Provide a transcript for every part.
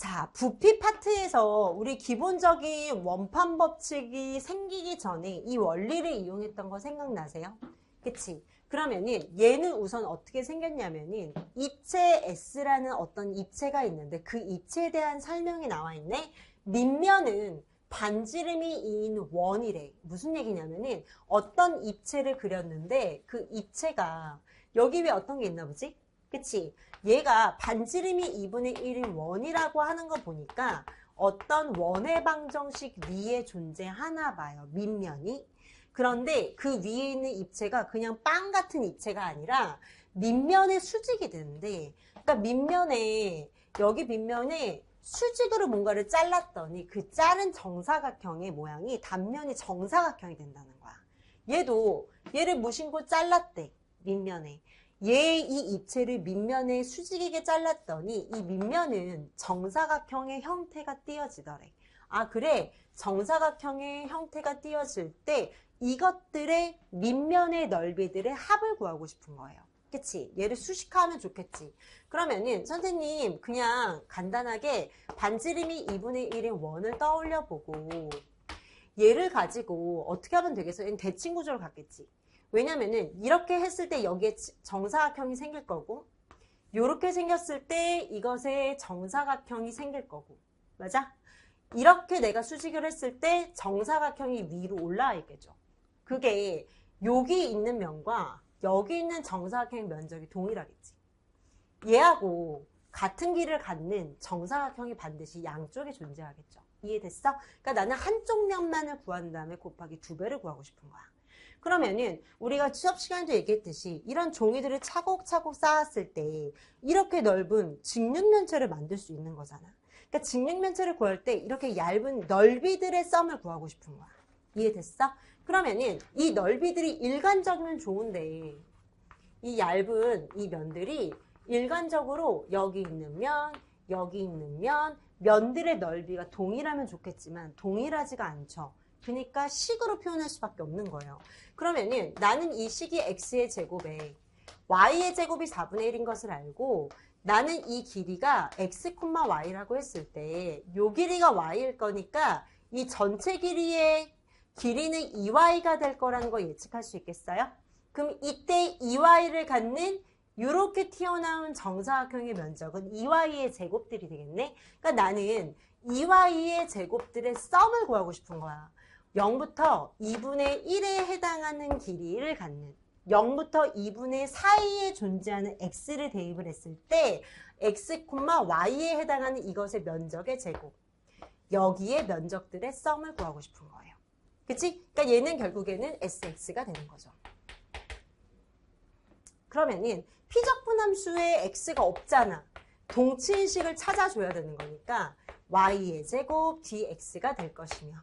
자, 부피 파트에서 우리 기본적인 원판 법칙이 생기기 전에 이 원리를 이용했던 거 생각나세요? 그치? 그러면은 얘는 우선 어떻게 생겼냐면은 입체 S라는 어떤 입체가 있는데 그 입체에 대한 설명이 나와 있네. 밑면은 반지름이 2인 원이래. 무슨 얘기냐면은 어떤 입체를 그렸는데 그 입체가 여기 왜 어떤 게 있나 보지? 그치? 얘가 반지름이 2분의 1인 원이라고 하는 거 보니까 어떤 원의 방정식 위에 존재하나 봐요. 밑면이. 그런데 그 위에 있는 입체가 그냥 빵 같은 입체가 아니라 밑면에 수직이 되는데, 그러니까 여기 밑면에 수직으로 뭔가를 잘랐더니 그 자른 정사각형의 모양이 단면이 정사각형이 된다는 거야. 얘를 무심코 잘랐대. 밑면에. 이 입체를 밑면에 수직이게 잘랐더니 이 밑면은 정사각형의 형태가 띄어지더래. 아, 그래. 정사각형의 형태가 띄어질 때 이것들의 밑면의 넓이들의 합을 구하고 싶은 거예요. 그치? 얘를 수식화하면 좋겠지. 그러면은 선생님 그냥 간단하게 반지름이 2분의 1인 원을 떠올려 보고 얘를 가지고 어떻게 하면 되겠어? 얘는 대칭 구조를 갖겠지. 왜냐면은 이렇게 했을 때 여기에 정사각형이 생길 거고 이렇게 생겼을 때 이것에 정사각형이 생길 거고 맞아? 이렇게 내가 수직을 했을 때 정사각형이 위로 올라와 있겠죠. 그게 여기 있는 면과 여기 있는 정사각형의 면적이 동일하겠지. 얘하고 같은 길을 갖는 정사각형이 반드시 양쪽에 존재하겠죠. 이해됐어? 그러니까 나는 한쪽 면만을 구한 다음에 곱하기 2배를 구하고 싶은 거야. 그러면은 우리가 수업 시간에도 얘기했듯이 이런 종이들을 차곡차곡 쌓았을 때 이렇게 넓은 직육면체를 만들 수 있는 거잖아. 그러니까 직육면체를 구할 때 이렇게 얇은 넓이들의 썸을 구하고 싶은 거야. 이해됐어? 그러면은 이 넓이들이 일관적이면 좋은데 이 얇은 이 면들이 일관적으로 여기 있는 면, 여기 있는 면들의 넓이가 동일하면 좋겠지만 동일하지가 않죠. 그러니까 식으로 표현할 수밖에 없는 거예요. 그러면은 나는 이 식이 x의 제곱에 y의 제곱이 4분의 1인 것을 알고 나는 이 길이가 x, y라고 했을 때 이 길이가 y일 거니까 이 전체 길이의 길이는 2y가 될 거라는 거 예측할 수 있겠어요? 그럼 이때 2y를 갖는 이렇게 튀어나온 정사각형의 면적은 2y의 제곱들이 되겠네? 그러니까 나는 2y의 제곱들의 썸을 구하고 싶은 거야. 0부터 2분의 1에 해당하는 길이를 갖는 0부터 2분의 사이에 존재하는 x를 대입을 했을 때 x, y에 해당하는 이것의 면적의 제곱 여기에 면적들의 썸을 구하고 싶은 거예요. 그치? 그러니까 얘는 결국에는 sx가 되는 거죠. 그러면은 피적분함수에 x가 없잖아. 동치인식을 찾아줘야 되는 거니까 y의 제곱 dx가 될 것이며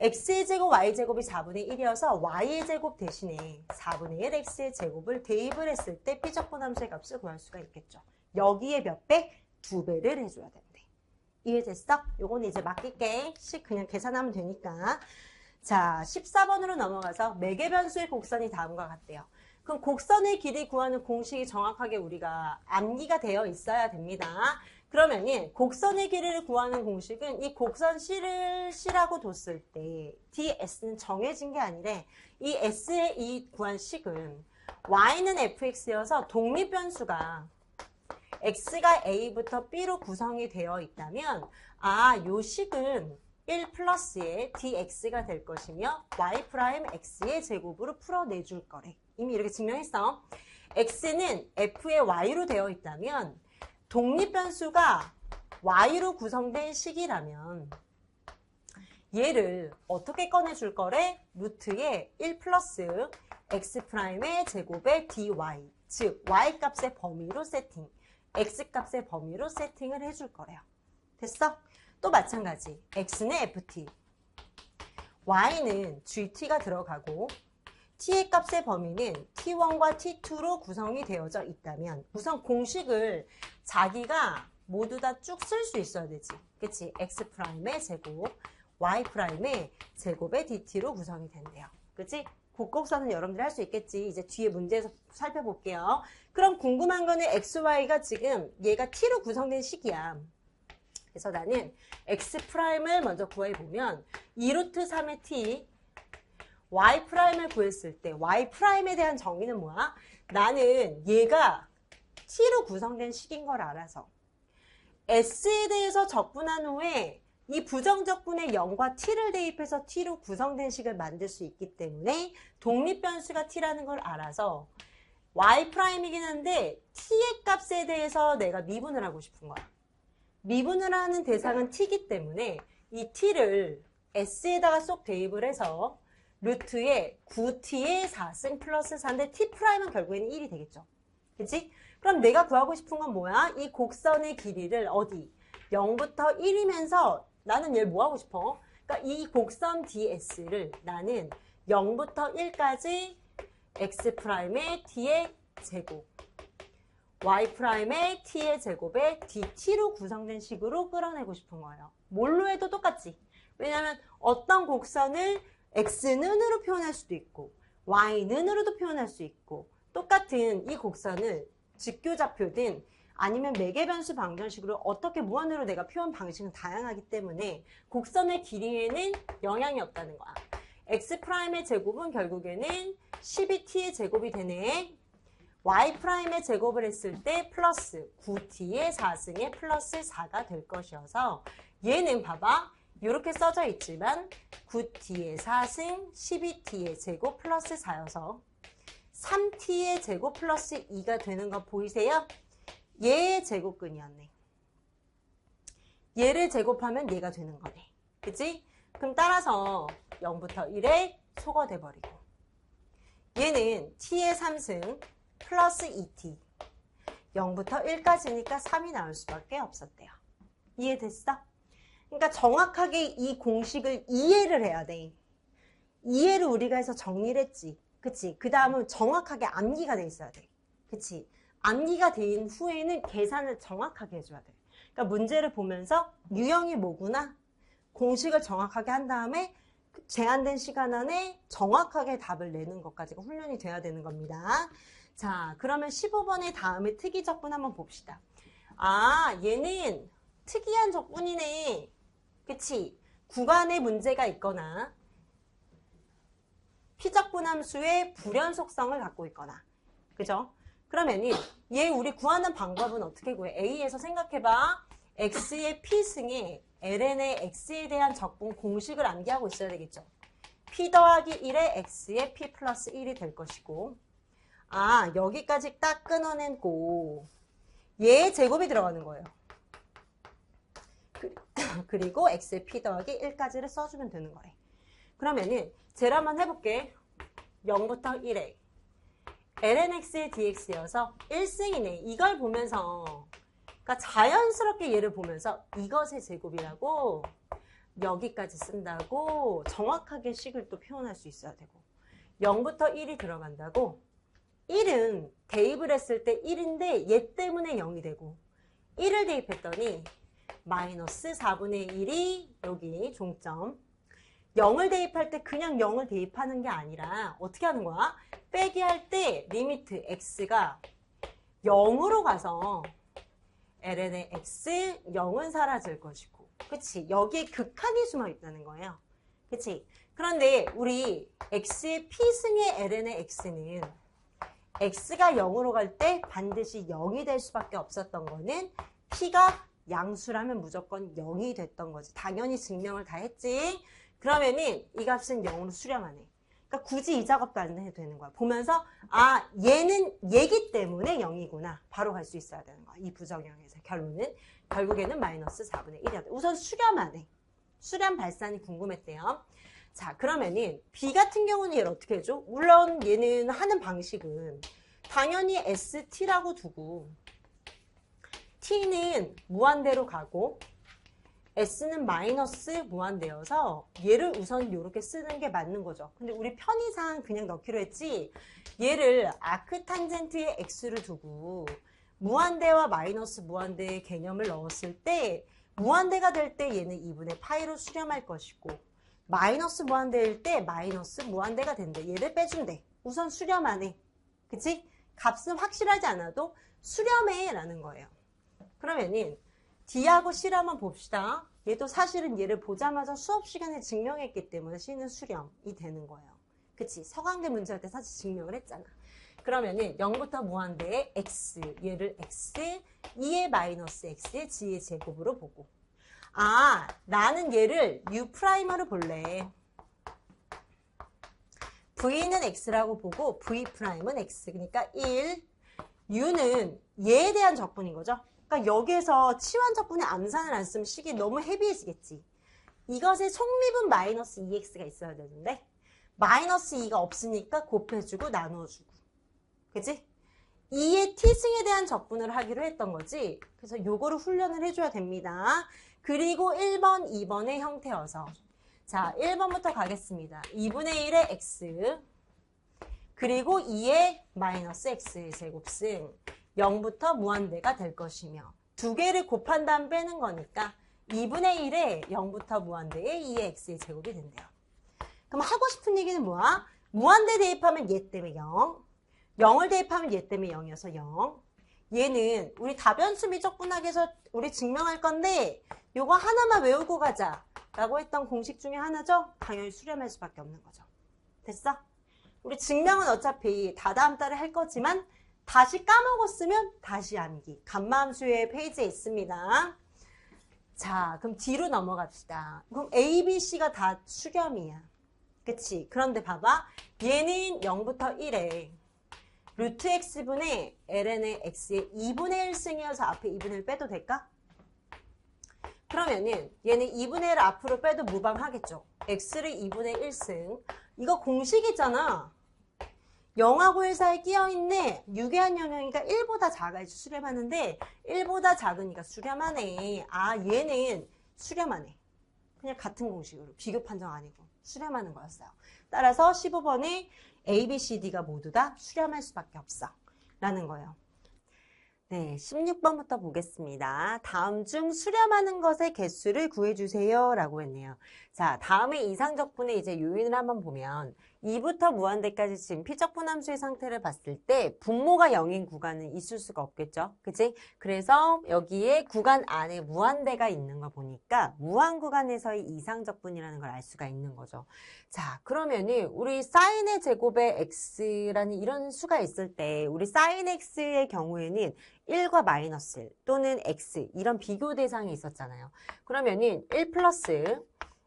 x의 제곱 y의 제곱이 4분의 1이어서 y의 제곱 대신에 4분의 1 x의 제곱을 대입을 했을 때 피적분함수의 값을 구할 수가 있겠죠. 여기에 몇 배? 2배를 해줘야 된대. 이해됐어? 요건 이제 맡길게. 그냥 계산하면 되니까. 자, 14번으로 넘어가서 매개변수의 곡선이 다음과 같대요. 그럼 곡선의 길이 구하는 공식이 정확하게 우리가 암기가 되어 있어야 됩니다. 그러면은 곡선의 길이를 구하는 공식은 이 곡선 C라고 뒀을 때 ds는 정해진 게 아니래. 이 S의 이 구한 식은 y는 fx여서 독립변수가 x가 a부터 b로 구성이 되어 있다면 요 식은 1 플러스의 dx가 될 것이며 y 프라임 x의 제곱으로 풀어내줄 거래. 이미 이렇게 증명했어. x는 f의 y로 되어 있다면 독립변수가 y로 구성된 식이라면 얘를 어떻게 꺼내줄 거래? 루트에 1 플러스 x 프라임의 제곱의 dy 즉 y 값의 범위로 세팅 x 값의 범위로 세팅을 해줄 거래요. 됐어? 또 마찬가지 x는 ft y는 gt가 들어가고 t의 값의 범위는 t1과 t2로 구성이 되어져 있다면 우선 공식을 자기가 모두 다 쭉 쓸 수 있어야 되지. 그치? x 프라임의 제곱 y 프라임의 제곱의 dt로 구성이 된대요. 그치? 곡곡선은 여러분들이 할 수 있겠지. 이제 뒤에 문제에서 살펴볼게요. 그럼 궁금한 거는 xy가 지금 얘가 t로 구성된 식이야. 그래서 나는 x'을 먼저 구해보면 2루트 3의 t, y'을 구했을 때 y'에 대한 정의는 뭐야? 나는 얘가 t로 구성된 식인 걸 알아서 s에 대해서 적분한 후에 이 부정적분의 0과 t를 대입해서 t로 구성된 식을 만들 수 있기 때문에 독립변수가 t라는 걸 알아서 y'이긴 한데 t의 값에 대해서 내가 미분을 하고 싶은 거야. 미분을 하는 대상은 t이기 때문에 이 t를 s에다가 쏙 대입을 해서 루트에 9t의 4승 플러스 4인데 t'은 결국에는 1이 되겠죠. 그치? 그럼 내가 구하고 싶은 건 뭐야? 이 곡선의 길이를 어디? 0부터 1이면서 나는 얘를 뭐 하고 싶어? 그러니까 이 곡선 ds를 나는 0부터 1까지 x'의 t의 제곱, y'의 t의 제곱에 dt로 구성된 식으로 끌어내고 싶은 거예요. 뭘로 해도 똑같지. 왜냐하면 어떤 곡선을 x는으로 표현할 수도 있고 y는으로도 표현할 수 있고 똑같은 이 곡선을 직교좌표든 아니면 매개변수 방정식으로 어떻게 무한으로 내가 표현 방식은 다양하기 때문에 곡선의 길이에는 영향이 없다는 거야. x'의 제곱은 결국에는 12t의 제곱이 되네. y'의 제곱을 했을 때 플러스 9t의 4승의 플러스 4가 될 것이어서 얘는 봐봐. 이렇게 써져 있지만 9t의 4승 12t의 제곱 플러스 4여서 3t의 제곱 플러스 2가 되는 거 보이세요? 얘의 제곱근이었네. 얘를 제곱하면 얘가 되는 거네. 그치? 그럼 따라서 0부터 1에 소거돼 버리고 얘는 t의 3승 플러스 2t 0부터 1까지니까 3이 나올 수밖에 없었대요. 이해됐어? 그러니까 정확하게 이 공식을 이해를 해야 돼. 이해를 우리가 해서 정리를 했지. 그치? 그 다음은 정확하게 암기가 돼 있어야 돼. 그치? 암기가 된 후에는 계산을 정확하게 해줘야 돼. 그러니까 문제를 보면서 유형이 뭐구나? 공식을 정확하게 한 다음에 제한된 시간 안에 정확하게 답을 내는 것까지가 훈련이 돼야 되는 겁니다. 자, 그러면 15번의 다음에 특이 적분 한번 봅시다. 아, 얘는 특이한 적분이네. 그치? 구간에 문제가 있거나 피적분함수의 불연속성을 갖고 있거나 그죠? 그러면은 얘 우리 구하는 방법은 어떻게 구해? A에서 생각해봐. X의 P승에 ln의 X에 대한 적분 공식을 암기하고 있어야 되겠죠. P 더하기 1에 X의 P 플러스 1이 될 것이고 아 여기까지 딱 끊어내고 얘의 제곱이 들어가는 거예요. 그리고 X의 P 더하기 1까지를 써주면 되는 거예요. 그러면은 제를 한번 해볼게. 0부터 1에 lnx의 dx여서 1승이네. 이걸 보면서 그러니까 자연스럽게 얘를 보면서 이것의 제곱이라고 여기까지 쓴다고 정확하게 식을 또 표현할 수 있어야 되고 0부터 1이 들어간다고 1은 대입을 했을 때 1인데 얘 때문에 0이 되고 1을 대입했더니 마이너스 4분의 1이 여기 종점 0을 대입할 때 그냥 0을 대입하는 게 아니라 어떻게 하는 거야? 빼기 할 때 리미트 x가 0으로 가서 ln의 x 0은 사라질 것이고 그치? 여기에 극한이 숨어 있다는 거예요. 그치? 그런데 우리 x의 p승의 ln의 x는 x가 0으로 갈 때 반드시 0이 될 수밖에 없었던 거는 p가 양수라면 무조건 0이 됐던 거지. 당연히 증명을 다 했지. 그러면은 이 값은 0으로 수렴하네. 그러니까 굳이 이 작업도 안 해도 되는 거야. 보면서 아 얘는 얘기 때문에 0이구나. 바로 갈 수 있어야 되는 거야. 이 부정형에서 결론은 결국에는 마이너스 4분의 1이야. 우선 수렴하네. 수렴 발산이 궁금했대요. 자 그러면은 B 같은 경우는 얘를 어떻게 해줘? 물론 얘는 하는 방식은 당연히 ST라고 두고 T는 무한대로 가고 S는 마이너스 무한대여서 얘를 우선 이렇게 쓰는 게 맞는 거죠. 근데 우리 편의상 그냥 넣기로 했지 얘를 아크탄젠트의 X를 두고 무한대와 마이너스 무한대의 개념을 넣었을 때 무한대가 될 때 얘는 2분의 파이로 수렴할 것이고 마이너스 무한대일 때 마이너스 무한대가 된대. 얘를 빼준대. 우선 수렴하네. 그치? 값은 확실하지 않아도 수렴해 라는 거예요. 그러면은 D하고 C를 한번 봅시다. 얘도 사실은 얘를 보자마자 수업 시간에 증명했기 때문에 C는 수렴이 되는 거예요. 그치? 서강대 문제 할 때 사실 증명을 했잖아. 그러면은 0부터 무한대에 x, 얘를 x, 2의 마이너스 x의 g의 제곱으로 보고, 아, 나는 얘를 u'으로 볼래. v는 x라고 보고 v'은 x, 그러니까 1, u는 얘에 대한 적분인 거죠. 그러니까 여기에서 치환 적분에 암산을 안 쓰면 식이 너무 헤비해지겠지. 이것의 속립은 마이너스 2x가 있어야 되는데 마이너스 2가 없으니까 곱해주고 나누어주고, 그치? 2의 t승에 대한 적분을 하기로 했던 거지. 그래서 요거를 훈련을 해줘야 됩니다. 그리고 1번, 2번의 형태여서, 자, 1번부터 가겠습니다. 2분의 1의 x, 그리고 2의 마이너스 x의 제곱승 0부터 무한대가 될 것이며, 두 개를 곱한 다음 빼는 거니까 2분의 1에 0부터 무한대에 2의 x의 제곱이 된대요. 그럼 하고 싶은 얘기는 뭐야? 무한대 대입하면 얘 때문에 0, 0을 대입하면 얘 때문에 0이어서 0. 얘는 우리 다변수 미적분학에서 우리 증명할 건데 요거 하나만 외우고 가자 라고 했던 공식 중에 하나죠? 당연히 수렴할 수밖에 없는 거죠. 됐어? 우리 증명은 어차피 다다음 달에 할 거지만 다시 까먹었으면 다시 암기. 감마함수의 페이지에 있습니다. 자, 그럼 D로 넘어갑시다. 그럼 A, B, C가 다 수렴이야. 그치? 그런데 봐봐. 얘는 0부터 1에 루트 x분의 ln의 x의 2분의 1승이어서 앞에 2분의 1 빼도 될까? 그러면은 얘는 2분의 1 앞으로 빼도 무방하겠죠. x를 2분의 1승. 이거 공식이잖아. 0하고 1 사이에 끼어있네. 유기한 영역이니까 1보다 작아야지 수렴하는데 1보다 작으니까 수렴하네. 아, 얘는 수렴하네. 그냥 같은 공식으로. 비교 판정 아니고 수렴하는 거였어요. 따라서 15번에 A, B, C, D가 모두 다 수렴할 수밖에 없어 라는 거예요. 네, 16번부터 보겠습니다. 다음 중 수렴하는 것의 개수를 구해주세요 라고 했네요. 자, 다음에 이상적분의 이제 요인을 한번 보면 2부터 무한대까지 지금 피적분함수의 상태를 봤을 때 분모가 0인 구간은 있을 수가 없겠죠. 그치? 그래서 여기에 구간 안에 무한대가 있는 거 보니까 무한 구간에서의 이상적분이라는 걸 알 수가 있는 거죠. 자, 그러면은 우리 사인의 제곱에 x라는 이런 수가 있을 때 우리 사인 x의 경우에는 1과 마이너스 1 또는 x 이런 비교 대상이 있었잖아요. 그러면은 1 플러스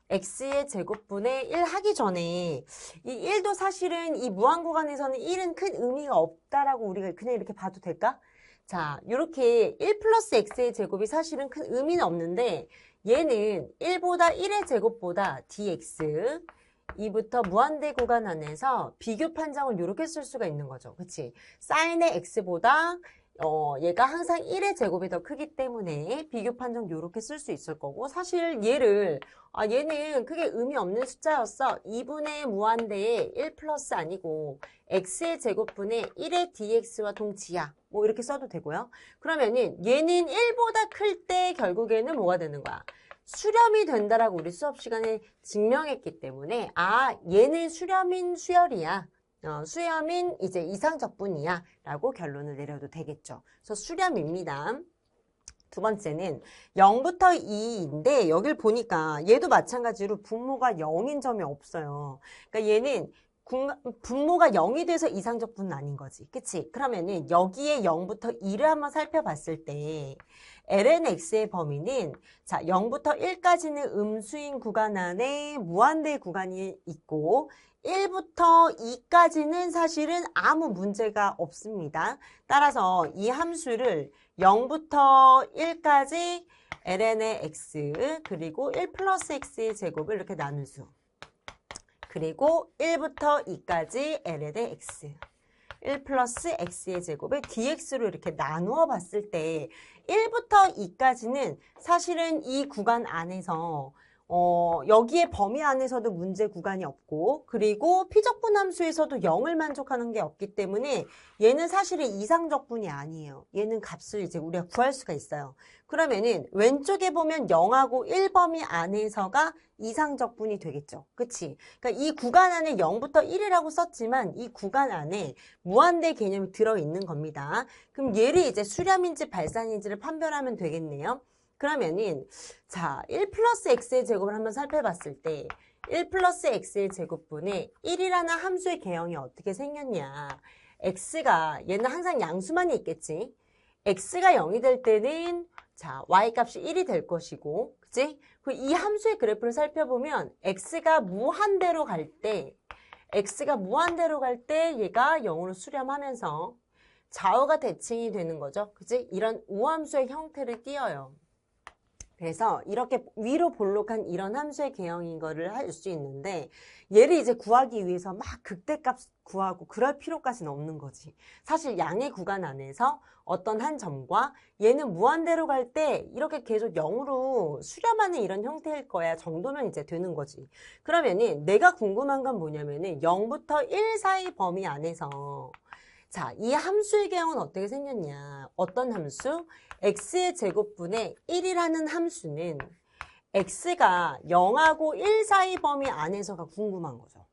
x의 제곱분의 1 하기 전에 이 1도 사실은 이 무한 구간에서는 1은 큰 의미가 없다라고 우리가 그냥 이렇게 봐도 될까? 자, 이렇게 1 플러스 x의 제곱이 사실은 큰 의미는 없는데 얘는 1보다 1의 제곱보다 dx 2부터 무한대 구간 안에서 비교 판정을 이렇게 쓸 수가 있는 거죠. 그치? 사인의 x보다 얘가 항상 1의 제곱이 더 크기 때문에 비교 판정 이렇게 쓸 수 있을 거고, 사실 얘를 얘는 크게 의미 없는 숫자였어. 2분의 무한대에 1 플러스 아니고 x의 제곱분의 1의 dx와 동치야. 뭐 이렇게 써도 되고요. 그러면은 얘는 1보다 클 때 결국에는 뭐가 되는 거야? 수렴이 된다라고 우리 수업 시간에 증명했기 때문에 얘는 수렴인 수열이야. 수렴인 이제 이상적분이야 라고 결론을 내려도 되겠죠. 그래서 수렴입니다. 두 번째는 0부터 2인데 여길 보니까 얘도 마찬가지로 분모가 0인 점이 없어요. 그러니까 얘는 분모가 0이 돼서 이상적분은 아닌 거지. 그치? 그러면은 여기에 0부터 2를 한번 살펴봤을 때 lnx의 범위는 자 0부터 1까지는 음수인 구간 안에 무한대 구간이 있고 1부터 2까지는 사실은 아무 문제가 없습니다. 따라서 이 함수를 0부터 1까지 ln의 x 그리고 1 플러스 x의 제곱을 이렇게 나눈 수, 그리고 1부터 2까지 ln의 x 1 플러스 x의 제곱을 dx로 이렇게 나누어 봤을 때 1부터 2까지는 사실은 이 구간 안에서 여기에 범위 안에서도 문제 구간이 없고, 그리고 피적분함수에서도 0을 만족하는 게 없기 때문에 얘는 사실은 이상적분이 아니에요. 얘는 값을 이제 우리가 구할 수가 있어요. 그러면은 왼쪽에 보면 0하고 1 범위 안에서가 이상적분이 되겠죠. 그치? 그러니까 이 구간 안에 0부터 1이라고 썼지만 이 구간 안에 무한대 개념이 들어있는 겁니다. 그럼 얘를 이제 수렴인지 발산인지를 판별하면 되겠네요. 그러면은 자, 1 플러스 x의 제곱을 한번 살펴봤을 때 1 플러스 x의 제곱분의 1이라는 함수의 개형이 어떻게 생겼냐. x가 얘는 항상 양수만 있겠지. x가 0이 될 때는 자, y값이 1이 될 것이고, 그치? 이 함수의 그래프를 살펴보면 x가 무한대로 갈 때 얘가 0으로 수렴하면서 좌우가 대칭이 되는 거죠. 그치? 이런 우함수의 형태를 띄어요. 그래서 이렇게 위로 볼록한 이런 함수의 개형인 거를 할 수 있는데 얘를 이제 구하기 위해서 막 극대값 구하고 그럴 필요까지는 없는 거지. 사실 양의 구간 안에서 어떤 한 점과 얘는 무한대로 갈 때 이렇게 계속 0으로 수렴하는 이런 형태일 거야 정도면 이제 되는 거지. 그러면은 내가 궁금한 건 뭐냐면은 0부터 1 사이 범위 안에서 자, 이 함수의 개형은 어떻게 생겼냐. 어떤 함수? x의 제곱분의 1이라는 함수는 x가 0하고 1 사이 범위 안에서가 궁금한 거죠.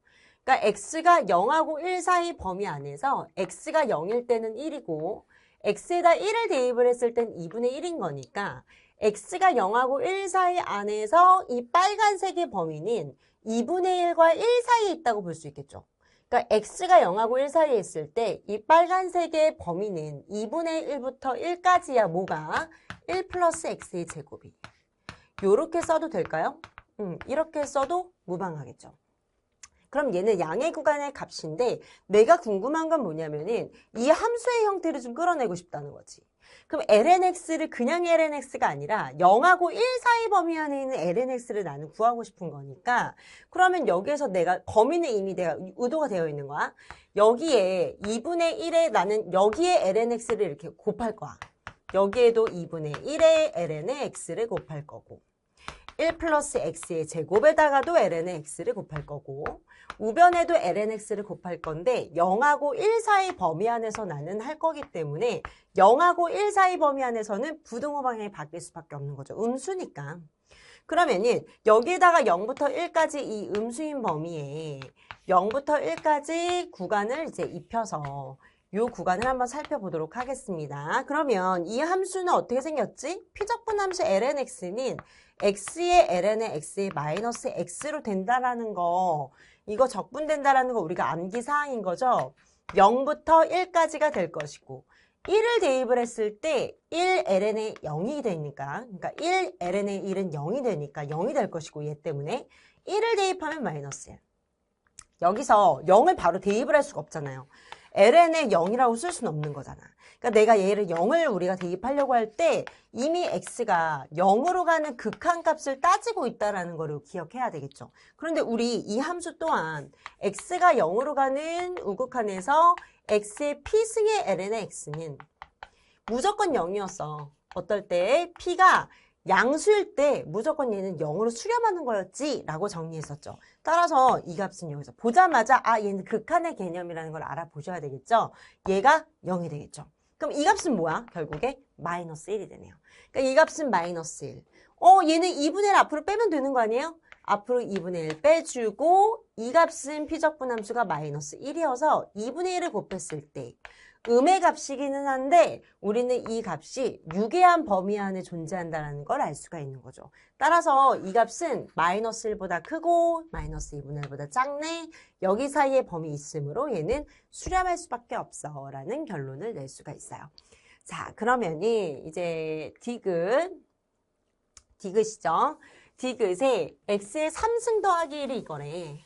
그러니까 x가 0하고 1 사이 범위 안에서 x가 0일 때는 1이고 x에다 1을 대입을 했을 땐 2분의 1인 거니까 x가 0하고 1 사이 안에서 이 빨간색의 범위는 2분의 1과 1 사이에 있다고 볼 수 있겠죠. 그러니까 x가 0하고 1 사이에 있을 때 이 빨간색의 범위는 2분의 1부터 1까지야. 뭐가? 1 플러스 x의 제곱이. 요렇게 써도 될까요? 이렇게 써도 무방하겠죠. 그럼 얘는 양의 구간의 값인데 내가 궁금한 건 뭐냐면은 이 함수의 형태를 좀 끌어내고 싶다는 거지. 그럼 lnx를 그냥 lnx가 아니라 0하고 1 사이 범위 안에 있는 lnx를 나는 구하고 싶은 거니까 그러면 여기에서 내가 범위는 이미 내가 의도가 되어 있는 거야. 여기에 2분의 1에 나는 여기에 lnx를 이렇게 곱할 거야. 여기에도 2분의 1에 ln의 x를 곱할 거고 1 플러스 x의 제곱에다가도 ln의 x를 곱할 거고 우변에도 lnx를 곱할 건데 0하고 1 사이 범위 안에서 나는 할 거기 때문에 0하고 1 사이 범위 안에서는 부등호 방향이 바뀔 수밖에 없는 거죠. 음수니까. 그러면은 여기에다가 0부터 1까지 이 음수인 범위에 0부터 1까지 구간을 이제 입혀서 이 구간을 한번 살펴보도록 하겠습니다. 그러면 이 함수는 어떻게 생겼지? 피적분 함수 lnx는 x의 ln의 x의 마이너스 x로 된다라는 거 이거 적분된다라는 거 우리가 암기사항인 거죠. 0부터 1까지가 될 것이고 1을 대입을 했을 때 1ln의 0이 되니까 그러니까 1ln의 1은 0이 되니까 0이 될 것이고 얘 때문에 1을 대입하면 마이너스 1. 여기서 0을 바로 대입을 할 수가 없잖아요. ln의 0이라고 쓸 수는 없는 거잖아. 그러니까 내가 얘를 0을 우리가 대입하려고 할 때 이미 x가 0으로 가는 극한값을 따지고 있다는 거를 기억해야 되겠죠. 그런데 우리 이 함수 또한 x가 0으로 가는 우극한에서 x의 p승의 ln의 x는 무조건 0이었어. 어떨 때 p가 양수일 때 무조건 얘는 0으로 수렴하는 거였지 라고 정리했었죠. 따라서 이 값은 여기서 보자마자 아 얘는 극한의 개념이라는 걸 알아보셔야 되겠죠. 얘가 0이 되겠죠. 그럼 이 값은 뭐야? 결국에 마이너스 1이 되네요. 그러니까 이 값은 마이너스 1. 얘는 2분의 1 앞으로 빼면 되는 거 아니에요? 앞으로 2분의 1 빼주고 이 값은 피적분 함수가 마이너스 1이어서 2분의 1을 곱했을 때 음의 값이기는 한데 우리는 이 값이 유계한 범위 안에 존재한다는 걸 알 수가 있는 거죠. 따라서 이 값은 마이너스 1보다 크고 마이너스 2분의 1보다 작네. 여기 사이에 범위 있으므로 얘는 수렴할 수밖에 없어 라는 결론을 낼 수가 있어요. 자, 그러면이 이제 디귿이죠. 디귿에 x의 3승 더하기 1이 이거래.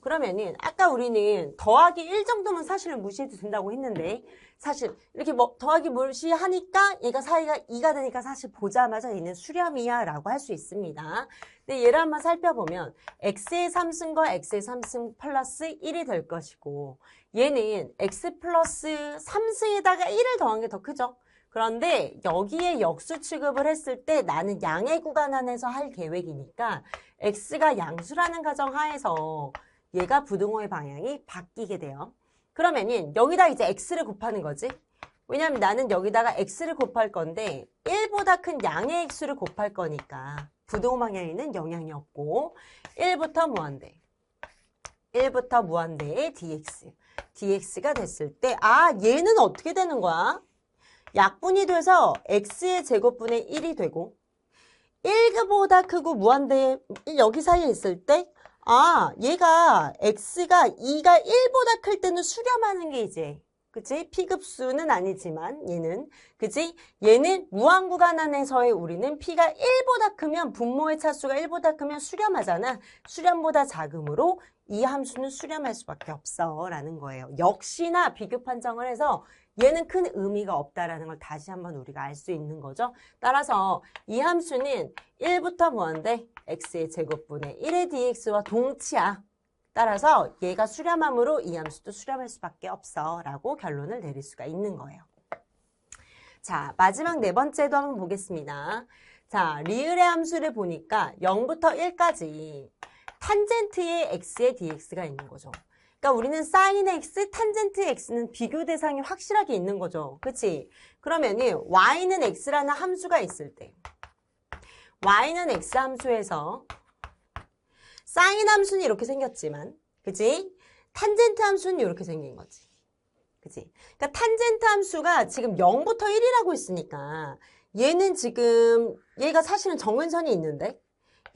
그러면은 아까 우리는 더하기 1 정도면 사실은 무시해도 된다고 했는데 사실 이렇게 뭐 더하기 무시하니까 얘가 사이가 2가 되니까 사실 보자마자 얘는 수렴이야 라고 할 수 있습니다. 근데 얘를 한번 살펴보면 x의 3승과 x의 3승 플러스 1이 될 것이고 얘는 x 플러스 3승에다가 1을 더한 게 더 크죠. 그런데 여기에 역수 취급을 했을 때 나는 양의 구간 안에서 할 계획이니까 x가 양수라는 가정하에서 얘가 부등호의 방향이 바뀌게 돼요. 그러면은 여기다 이제 x를 곱하는 거지. 왜냐면 나는 여기다가 x를 곱할 건데 1보다 큰 양의 x를 곱할 거니까 부등호 방향에는 영향이 없고 1부터 무한대의 dx가 됐을 때 얘는 어떻게 되는 거야? 약분이 돼서 x의 제곱분의 1이 되고 1보다 크고 무한대 1 여기 사이에 있을 때 얘가 x가 2가 1보다 클 때는 수렴하는 게 이제 그치? P급수는 아니지만 얘는 그치? 얘는 무한 구간 안에서의 우리는 P가 1보다 크면 분모의 차수가 1보다 크면 수렴하잖아. 수렴보다 작으므로 이 함수는 수렴할 수밖에 없어 라는 거예요. 역시나 비교 판정을 해서 얘는 큰 의미가 없다라는 걸 다시 한번 우리가 알 수 있는 거죠. 따라서 이 함수는 1부터 뭐한데? x의 제곱분의 1의 dx와 동치야. 따라서 얘가 수렴함으로 이 함수도 수렴할 수밖에 없어 라고 결론을 내릴 수가 있는 거예요. 자, 마지막 네 번째도 한번 보겠습니다. 자, 리을의 함수를 보니까 0부터 1까지 탄젠트의 x의 dx가 있는 거죠. 그러니까 우리는 사인의 x, 탄젠트의 x는 비교 대상이 확실하게 있는 거죠. 그치? 그러면은 y는 x라는 함수가 있을 때 y는 x 함수에서 사인 함수는 이렇게 생겼지만, 그치? 탄젠트 함수는 이렇게 생긴 거지. 그치? 그러니까 탄젠트 함수가 지금 0부터 1이라고 있으니까 얘는 지금 얘가 사실은 정근선이 있는데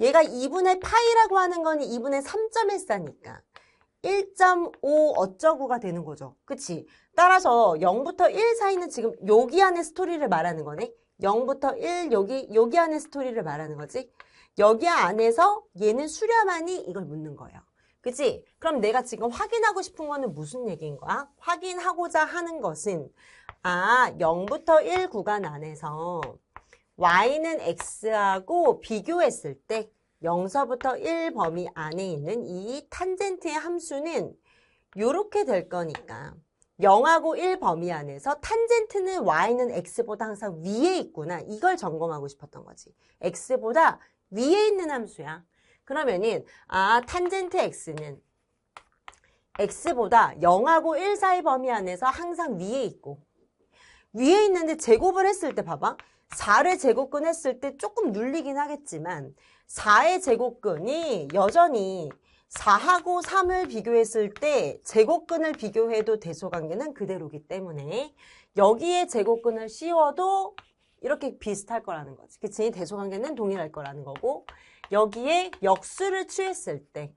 얘가 2분의 파이라고 하는 거는 2분의 3.14니까 1.5 어쩌고가 되는 거죠. 그치? 따라서 0부터 1 사이는 지금 여기 안에 스토리를 말하는 거네. 0부터 1 여기 안에 스토리를 말하는 거지. 여기 안에서 얘는 수렴하니 이걸 묻는 거예요. 그치? 그럼 내가 지금 확인하고 싶은 거는 무슨 얘기인 거야? 확인하고자 하는 것은 0부터 1 구간 안에서 y는 x하고 비교했을 때 0서부터 1 범위 안에 있는 이 탄젠트의 함수는 이렇게 될 거니까 0하고 1 범위 안에서 탄젠트는 y는 x보다 항상 위에 있구나. 이걸 점검하고 싶었던 거지. x보다 위에 있는 함수야. 그러면은 탄젠트 x는 x보다 0하고 1 사이 범위 안에서 항상 위에 있고 위에 있는데 제곱을 했을 때 봐봐. 4를 제곱근 했을 때 조금 눌리긴 하겠지만 4의 제곱근이 여전히 4하고 3을 비교했을 때 제곱근을 비교해도 대소관계는 그대로기 때문에 여기에 제곱근을 씌워도 이렇게 비슷할 거라는 거지. 그치? 대소관계는 동일할 거라는 거고 여기에 역수를 취했을 때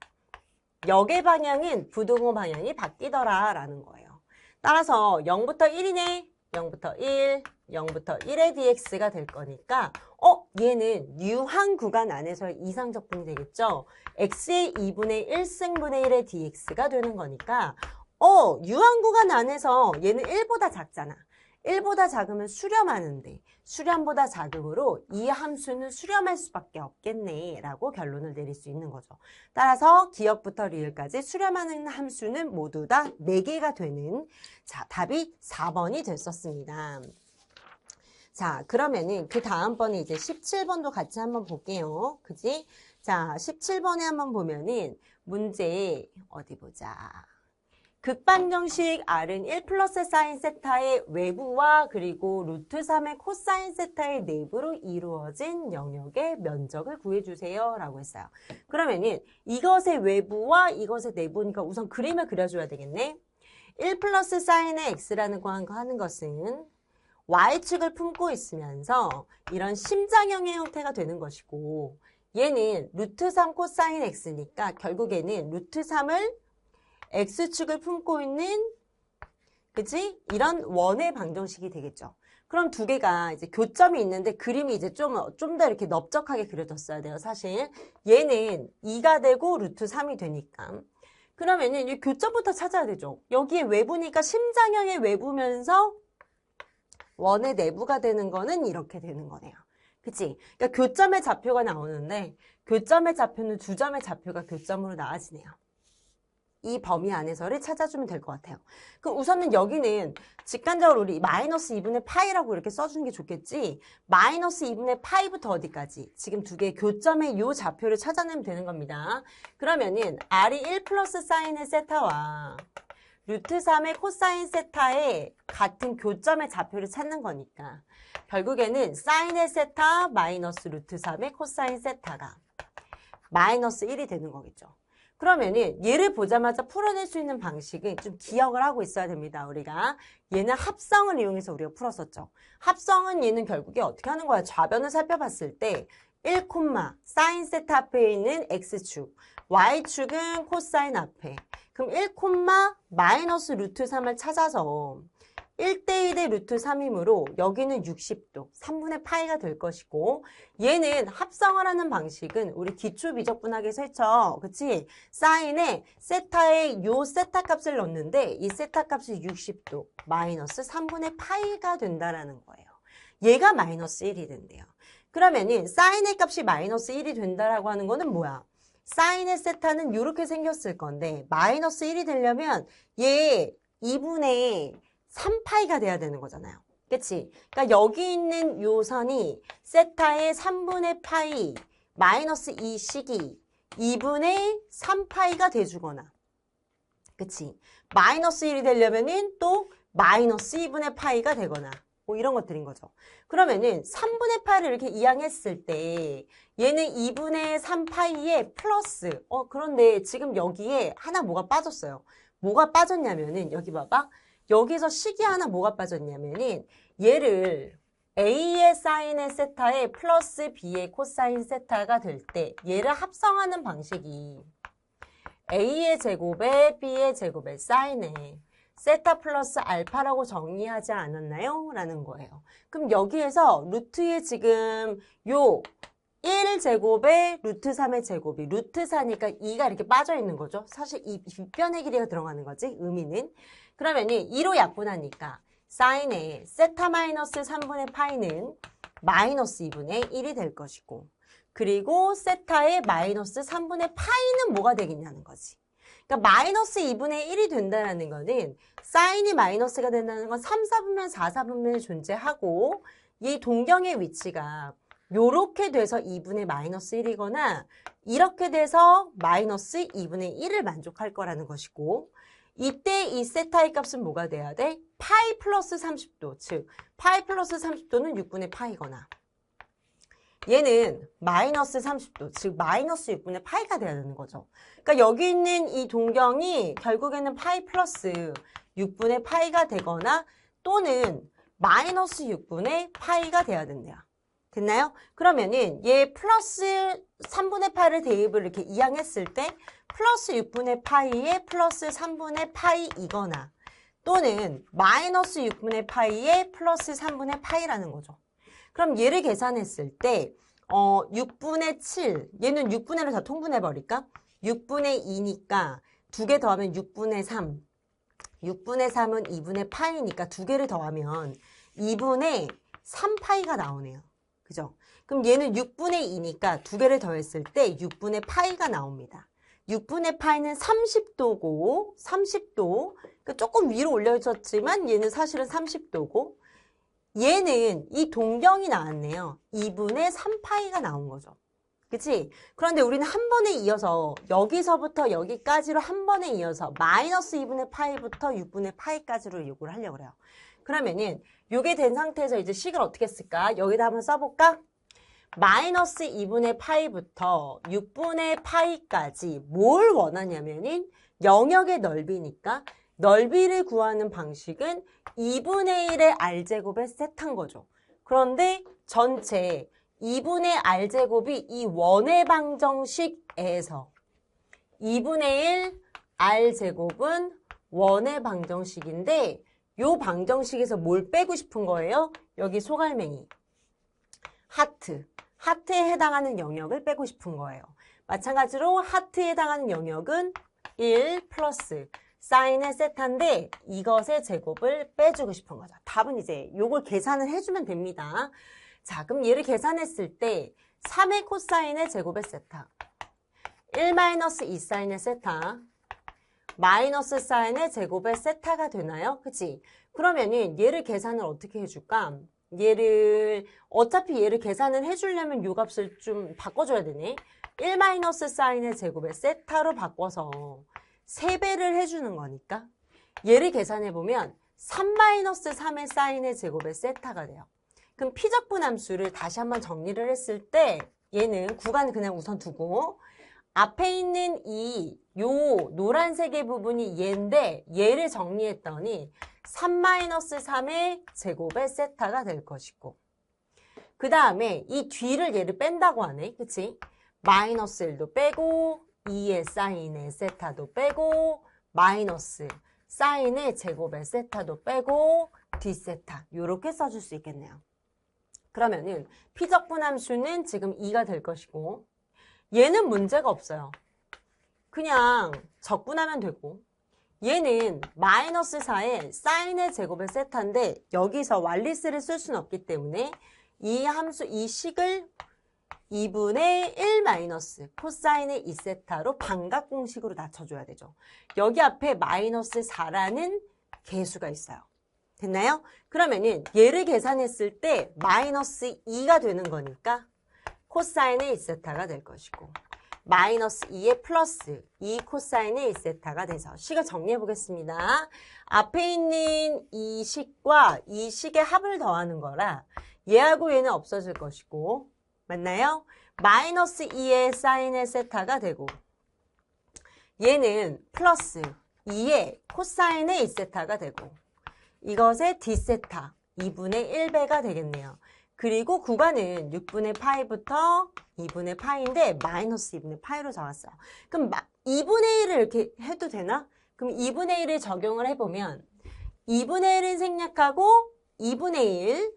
역의 방향은 부등호 방향이 바뀌더라 라는 거예요. 따라서 0부터 1이네. 0부터 1, 0부터 1의 dx가 될 거니까 얘는 유한 구간 안에서의 이상적분이 되겠죠. x의 2분의 1승분의 1의 dx가 되는 거니까 유한 구간 안에서 얘는 1보다 작잖아. 1보다 작으면 수렴하는데 수렴보다 작으므로 이 함수는 수렴할 수밖에 없겠네 라고 결론을 내릴 수 있는 거죠. 따라서 기역부터 리을까지 수렴하는 함수는 모두 다 4개가 되는 자 답이 4번이 됐었습니다. 자 그러면은 그 다음번에 이제 17번도 같이 한번 볼게요. 그지? 자 17번에 한번 보면은 문제 어디 보자. 극방정식 R은 1 플러스 사인 세타의 외부와 그리고 루트 3의 코사인 세타의 내부로 이루어진 영역의 면적을 구해주세요 라고 했어요. 그러면은 이것의 외부와 이것의 내부니까 우선 그림을 그려줘야 되겠네. 1 플러스 사인의 x라는 거 하는 것은 y축을 품고 있으면서 이런 심장형의 형태가 되는 것이고 얘는 루트 3 코사인 x니까 결국에는 루트 3을 x축을 품고 있는 그치? 이런 원의 방정식이 되겠죠. 그럼 두 개가 이제 교점이 있는데 그림이 이제 좀 더 이렇게 넓적하게 그려졌어야 돼요. 사실 얘는 2가 되고 루트 3이 되니까 그러면은 이 교점부터 찾아야 되죠. 여기에 외부니까 심장형의 외부면서 원의 내부가 되는 거는 이렇게 되는 거네요. 그치? 그러니까 교점의 좌표가 나오는데 교점의 좌표는 두 점의 좌표가 교점으로 나와지네요. 이 범위 안에서를 찾아주면 될 것 같아요. 그럼 우선은 여기는 직관적으로 우리 마이너스 2분의 파이라고 이렇게 써주는 게 좋겠지. 마이너스 2분의 파이부터 어디까지? 지금 두 개의 교점의 요 좌표를 찾아내면 되는 겁니다. 그러면은 R이 1 플러스 사인의 세타와 루트 3의 코사인 세타의 같은 교점의 좌표를 찾는 거니까 결국에는 사인의 세타 마이너스 루트 3의 코사인 세타가 마이너스 1이 되는 거겠죠. 그러면은 얘를 보자마자 풀어낼 수 있는 방식은 좀 기억을 하고 있어야 됩니다. 우리가 얘는 합성을 이용해서 우리가 풀었었죠. 합성은 얘는 결국에 어떻게 하는 거야? 좌변을 살펴봤을 때 1, 사인 세타 앞에 있는 x축, y축은 코사인 앞에. 그럼 1, 마이너스 루트 3을 찾아서 1대1의 루트 3이므로 여기는 60도, 3분의 파이가 될 것이고 얘는 합성을 하는 방식은 우리 기초 미적분학에서 했죠. 그치? 사인에 세타에 요 세타 값을 넣는데 이 세타 값이 60도, 마이너스 3분의 파이가 된다라는 거예요. 얘가 마이너스 1이 된대요. 그러면은 사인의 값이 마이너스 1이 된다라고 하는 거는 뭐야? 사인의 세타는 이렇게 생겼을 건데 마이너스 1이 되려면 얘 2분의 3파이가 돼야 되는 거잖아요. 그치? 그러니까 여기 있는 요 선이 세타의 3분의 파이 마이너스 2식이 2분의 3파이가 돼주거나 그치? 마이너스 1이 되려면은 또 마이너스 2분의 파이가 되거나 뭐 이런 것들인 거죠. 그러면은 3분의 파이를 이렇게 이항했을 때 얘는 2분의 3파이에 플러스 그런데 지금 여기에 하나 뭐가 빠졌어요. 뭐가 빠졌냐면은 여기 봐봐. 여기서 식이 하나 뭐가 빠졌냐면은 얘를 A의 사인의 세타에 플러스 B의 코사인 세타가 될 때 얘를 합성하는 방식이 A의 제곱에 B의 제곱에 사인에 세타 플러스 알파라고 정의하지 않았나요? 라는 거예요. 그럼 여기에서 루트에 지금 요 1제곱에 루트 3의 제곱이 루트 4니까 2가 이렇게 빠져 있는 거죠. 사실 이 빗변의 길이가 들어가는 거지, 의미는. 그러면 2로 약분하니까 사인의 세타 마이너스 3분의 파이는 마이너스 2분의 1이 될 것이고 그리고 세타의 마이너스 3분의 파이는 뭐가 되겠냐는 거지. 그러니까 마이너스 2분의 1이 된다는 거는 사인이 마이너스가 된다는 건 3, 4분면 4, 4분면에 존재하고 이 동경의 위치가 요렇게 돼서 2분의 마이너스 1이거나 이렇게 돼서 마이너스 2분의 1을 만족할 거라는 것이고 이때 이 세타의 값은 뭐가 돼야 돼? 파이 플러스 30도, 즉 파이 플러스 30도는 6분의 파이거나 얘는 마이너스 30도, 즉 마이너스 6분의 파이가 돼야 되는 거죠. 그러니까 여기 있는 이 동경이 결국에는 파이 플러스 6분의 파이가 되거나 또는 마이너스 6분의 파이가 돼야 된대요. 됐나요? 그러면은 얘 플러스 3분의 파이를 대입을 이렇게 이항했을 때 플러스 6분의 파이에 플러스 3분의 파이이거나 또는 마이너스 6분의 파이에 플러스 3분의 파이라는 거죠. 그럼 얘를 계산했을 때 6분의 7, 얘는 6분의 1을 다 통분해버릴까? 6분의 2니까 2개 더하면 6분의 3, 6분의 3은 2분의 파이니까 2개를 더하면 2분의 3파이가 나오네요. 그죠? 그럼 얘는 6분의 2니까 2개를 더했을 때 6분의 파이가 나옵니다. 6분의 파이는 30도고 30도 그러니까 조금 위로 올려졌지만 얘는 사실은 30도고 얘는 이 동경이 나왔네요. 2분의 3파이가 나온 거죠. 그치? 그런데 우리는 한 번에 이어서 여기서부터 여기까지로 한 번에 이어서 마이너스 2분의 파이부터 6분의 파이까지로 요구를 하려고 그래요. 그러면은 요게 된 상태에서 이제 식을 어떻게 쓸까? 여기다 한번 써볼까? 마이너스 2분의 파이부터 6분의 파이까지 뭘 원하냐면은 영역의 넓이니까 넓이를 구하는 방식은 2분의 1의 r제곱에 세타인 거죠. 그런데 전체 2분의 r제곱이 이 원의 방정식에서 2분의 1 r제곱은 원의 방정식인데 요 방정식에서 뭘 빼고 싶은 거예요? 여기 소갈맹이, 하트에 해당하는 영역을 빼고 싶은 거예요. 마찬가지로 하트에 해당하는 영역은 1 플러스 사인의 세타인데 이것의 제곱을 빼주고 싶은 거죠. 답은 이제 요걸 계산을 해주면 됩니다. 자, 그럼 얘를 계산했을 때 3의 코사인의 제곱의 세타, 1-2 사인의 세타, 마이너스 사인의 제곱의 세타가 되나요? 그치? 그러면은 얘를 계산을 어떻게 해줄까? 어차피 얘를 계산을 해주려면 요 값을 좀 바꿔줘야 되네. 1- 사인의 제곱의 세타로 바꿔서 3배를 해주는 거니까 얘를 계산해보면 3-3의 사인의 제곱의 세타가 돼요. 그럼 피적분함수를 다시 한번 정리를 했을 때 얘는 구간 그냥 우선 두고 앞에 있는 요 노란색의 부분이 얘인데 얘를 정리했더니 3-3의 제곱의 세타가 될 것이고 그 다음에 이 뒤를 얘를 뺀다고 하네. 그치? 마이너스 1도 빼고 2의 사인의 세타도 빼고 마이너스 사인의 제곱의 세타도 빼고 d세타 요렇게 써줄 수 있겠네요. 그러면은 피적분함수는 지금 2가 될 것이고 얘는 문제가 없어요. 그냥 적분하면 되고 얘는 마이너스 4의 사인의 제곱의 세타인데 여기서 왈리스를 쓸 수는 없기 때문에 이 함수, 이 식을 2분의 1 마이너스 코사인의 2세타로 반각 공식으로 낮춰줘야 되죠. 여기 앞에 마이너스 4라는 계수가 있어요. 됐나요? 그러면은 얘를 계산했을 때 마이너스 2가 되는 거니까 코사인의 2세타가 될 것이고 마이너스 2에 플러스 2 코사인의 1세타가 돼서 식을 정리해 보겠습니다. 앞에 있는 이 식과 이 식의 합을 더하는 거라 얘하고 얘는 없어질 것이고 맞나요? 마이너스 2의 사인의 세타가 되고 얘는 플러스 2의 코사인의 1세타가 되고 이것의 d세타 2분의 1배가 되겠네요. 그리고 구간은 6분의 파이부터 2분의 파이인데 마이너스 2분의 파이로 적었어요. 그럼 2분의 1을 이렇게 해도 되나? 그럼 2분의 1을 적용을 해보면 2분의 1은 생략하고 2분의 1,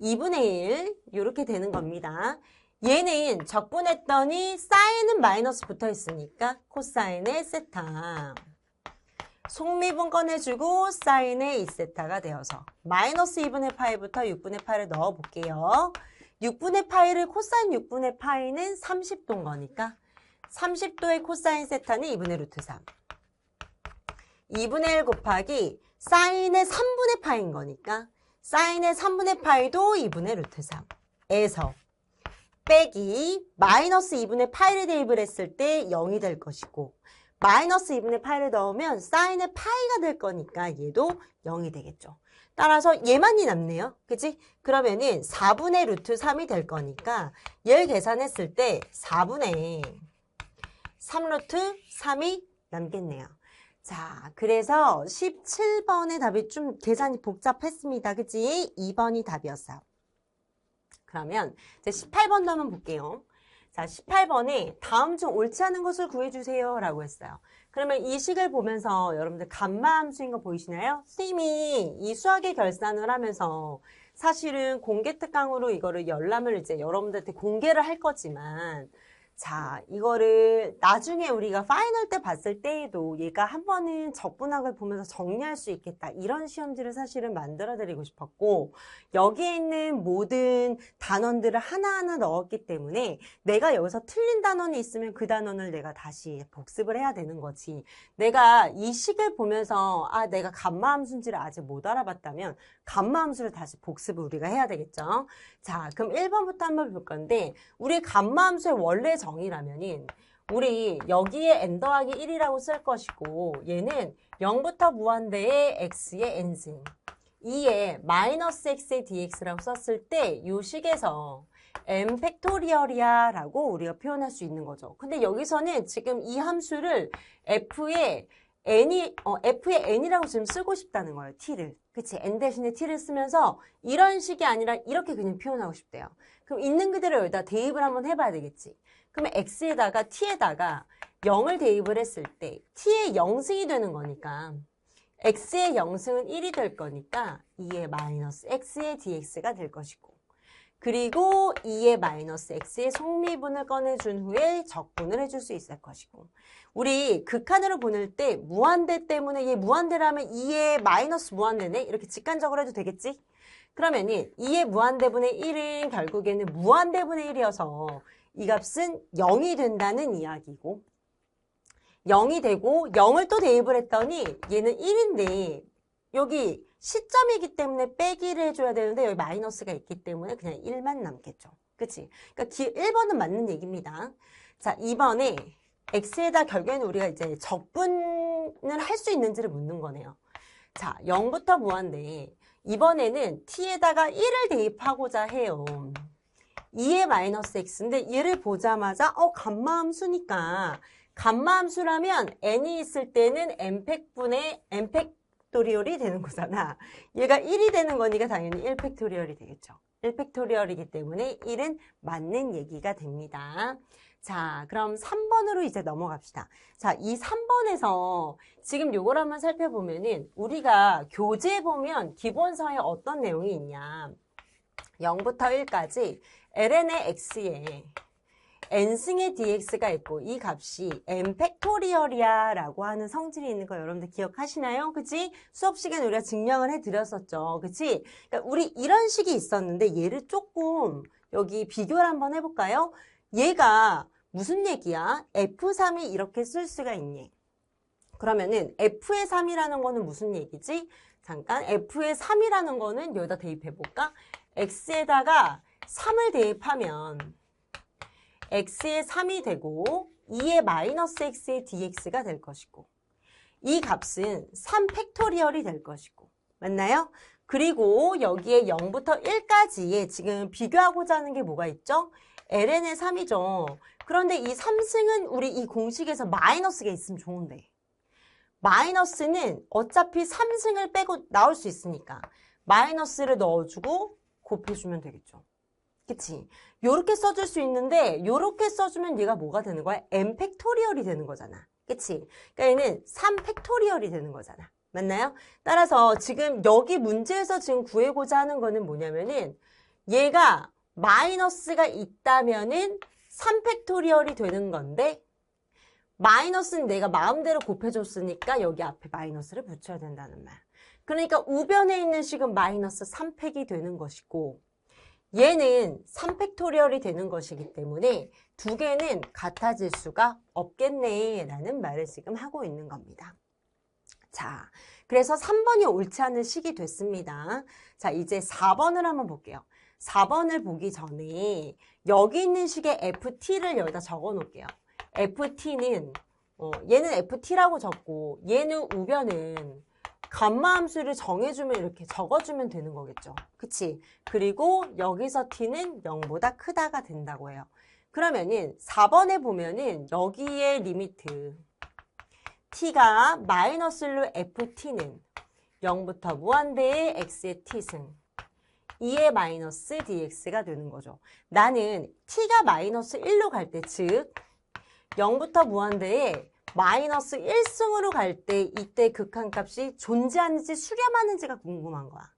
2분의 1 이렇게 되는 겁니다. 얘는 적분했더니 사인은 마이너스 붙어 있으니까 코사인의 세타. 속미분 꺼내주고 사인의 2세타가 되어서 마이너스 2분의 파이부터 6분의 파이를 넣어볼게요. 6분의 파이를 코사인 6분의 파이는 30도인 거니까 30도의 코사인 세타는 2분의 루트 3. 2분의 1 곱하기 사인의 3분의 파이인 거니까 사인의 3분의 파이도 2분의 루트 3에서 빼기 마이너스 2분의 파이를 대입을 했을 때 0이 될 것이고 마이너스 2분의 파이를 넣으면 사인의 파이가 될 거니까 얘도 0이 되겠죠. 따라서 얘만이 남네요. 그치? 그러면은 4분의 루트 3이 될 거니까 얘를 계산했을 때 4분의 3루트 3이 남겠네요. 자, 그래서 17번의 답이 좀 계산이 복잡했습니다. 그치? 2번이 답이었어요. 그러면 이제 18번도 한번 볼게요. 자, 18번에 다음 중 옳지 않은 것을 구해주세요 라고 했어요. 그러면 이 식을 보면서 여러분들 감마 함수인 거 보이시나요? 선생님이 이 수학의 결산을 하면서 사실은 공개 특강으로 이거를 열람을 이제 여러분들한테 공개를 할 거지만 자, 이거를 나중에 우리가 파이널 때 봤을 때에도 얘가 한 번은 적분학을 보면서 정리할 수 있겠다. 이런 시험지를 사실은 만들어 드리고 싶었고 여기에 있는 모든 단원들을 하나하나 넣었기 때문에 내가 여기서 틀린 단원이 있으면 그 단원을 내가 다시 복습을 해야 되는 거지. 내가 이 식을 보면서 아, 내가 감마함수인지를 아직 못 알아봤다면 감마함수를 다시 복습을 우리가 해야 되겠죠. 자, 그럼 1번부터 한번 볼 건데 우리 감마함수의 원래 정의라면은 우리 여기에 n 더하기 1이라고 쓸 것이고 얘는 0부터 무한대의 x의 n승 2에 마이너스 x의 dx라고 썼을 때 이 식에서 n 팩토리얼이야 라고 우리가 표현할 수 있는 거죠. 근데 여기서는 지금 이 함수를 f의 n이라고 지금 쓰고 싶다는 거예요. t를. 그치? n 대신에 t를 쓰면서 이런 식이 아니라 이렇게 그냥 표현하고 싶대요. 그럼 있는 그대로 여기다 대입을 한번 해봐야 되겠지. 그러면 x에다가 t에다가 0을 대입을 했을 때 t의 0승이 되는 거니까 x의 0승은 1이 될 거니까 2의 마이너스 x의 dx가 될 것이고 그리고 2의 마이너스 x의 속미분을 꺼내준 후에 적분을 해줄 수 있을 것이고 우리 극한으로 보낼 때 무한대 때문에 얘 무한대라면 2의 마이너스 무한대네? 이렇게 직관적으로 해도 되겠지? 그러면은 2의 무한대분의 1은 결국에는 무한대분의 1이어서 이 값은 0이 된다는 이야기고 0이 되고 0을 또 대입을 했더니 얘는 1인데 여기 시점이기 때문에 빼기를 해줘야 되는데 여기 마이너스가 있기 때문에 그냥 1만 남겠죠. 그치? 그러니까 1번은 맞는 얘기입니다. 자, 2번에 x에다 결국에는 우리가 이제 적분을 할 수 있는지를 묻는 거네요. 자, 0부터 무한대. 이번에는 t에다가 1을 대입하고자 해요. 2의 마이너스 x인데 얘를 보자마자 감마함수니까 감마함수라면 n이 있을 때는 n팩분의 n팩토리얼이 되는 거잖아. 얘가 1이 되는 거니까 당연히 1팩토리얼이 되겠죠. 1팩토리얼이기 때문에 1은 맞는 얘기가 됩니다. 자, 그럼 3번으로 이제 넘어갑시다. 자, 이 3번에서 지금 요걸 한번 살펴보면은 우리가 교재에 보면 기본서에 어떤 내용이 있냐. 0부터 1까지 ln의 x에 n승의 dx가 있고 이 값이 n 팩토리얼이야 라고 하는 성질이 있는 거 여러분들 기억하시나요? 그치? 수업 시간에 우리가 증명을 해드렸었죠. 그치? 그러니까 우리 이런 식이 있었는데 얘를 조금 여기 비교를 한번 해볼까요? 얘가 무슨 얘기야? F3이 이렇게 쓸 수가 있니? 그러면은 F의 3이라는 거는 무슨 얘기지? 잠깐 F의 3이라는 거는 여기다 대입해볼까? X에다가 3을 대입하면 x의 3이 되고 2의 마이너스 x의 dx가 될 것이고 이 값은 3 팩토리얼이 될 것이고 맞나요? 그리고 여기에 0부터 1까지에 지금 비교하고자 하는 게 뭐가 있죠? ln의 3이죠. 그런데 이 3승은 우리 이 공식에서 마이너스가 있으면 좋은데 마이너스는 어차피 3승을 빼고 나올 수 있으니까 마이너스를 넣어주고 곱해주면 되겠죠. 그치? 요렇게 써줄 수 있는데 요렇게 써주면 얘가 뭐가 되는 거야? n 팩토리얼이 되는 거잖아. 그치? 그러니까 얘는 3 팩토리얼이 되는 거잖아. 맞나요? 따라서 지금 여기 문제에서 지금 구해보자 하는 거는 뭐냐면은 얘가 마이너스가 있다면은 3 팩토리얼이 되는 건데 마이너스는 내가 마음대로 곱해줬으니까 여기 앞에 마이너스를 붙여야 된다는 말. 그러니까 우변에 있는 식은 마이너스 3팩이 되는 것이고 얘는 3팩토리얼이 되는 것이기 때문에 두 개는 같아질 수가 없겠네 라는 말을 지금 하고 있는 겁니다. 자, 그래서 3번이 옳지 않은 식이 됐습니다. 자, 이제 4번을 한번 볼게요. 4번을 보기 전에 여기 있는 식의 ft를 여기다 적어 놓을게요. ft는 얘는 ft라고 적고 얘는 우변은 감마 함수를 정해주면 이렇게 적어주면 되는 거겠죠. 그치? 그리고 여기서 t는 0보다 크다가 된다고 해요. 그러면은 4번에 보면은 여기에 리미트 t가 마이너스로 ft는 0부터 무한대의 x의 t승 2의 마이너스 dx가 되는 거죠. 나는 t가 마이너스 1로 갈 때, 즉 0부터 무한대에 마이너스 1승으로 갈 때 이때 극한값이 존재하는지 수렴하는지가 궁금한 거야.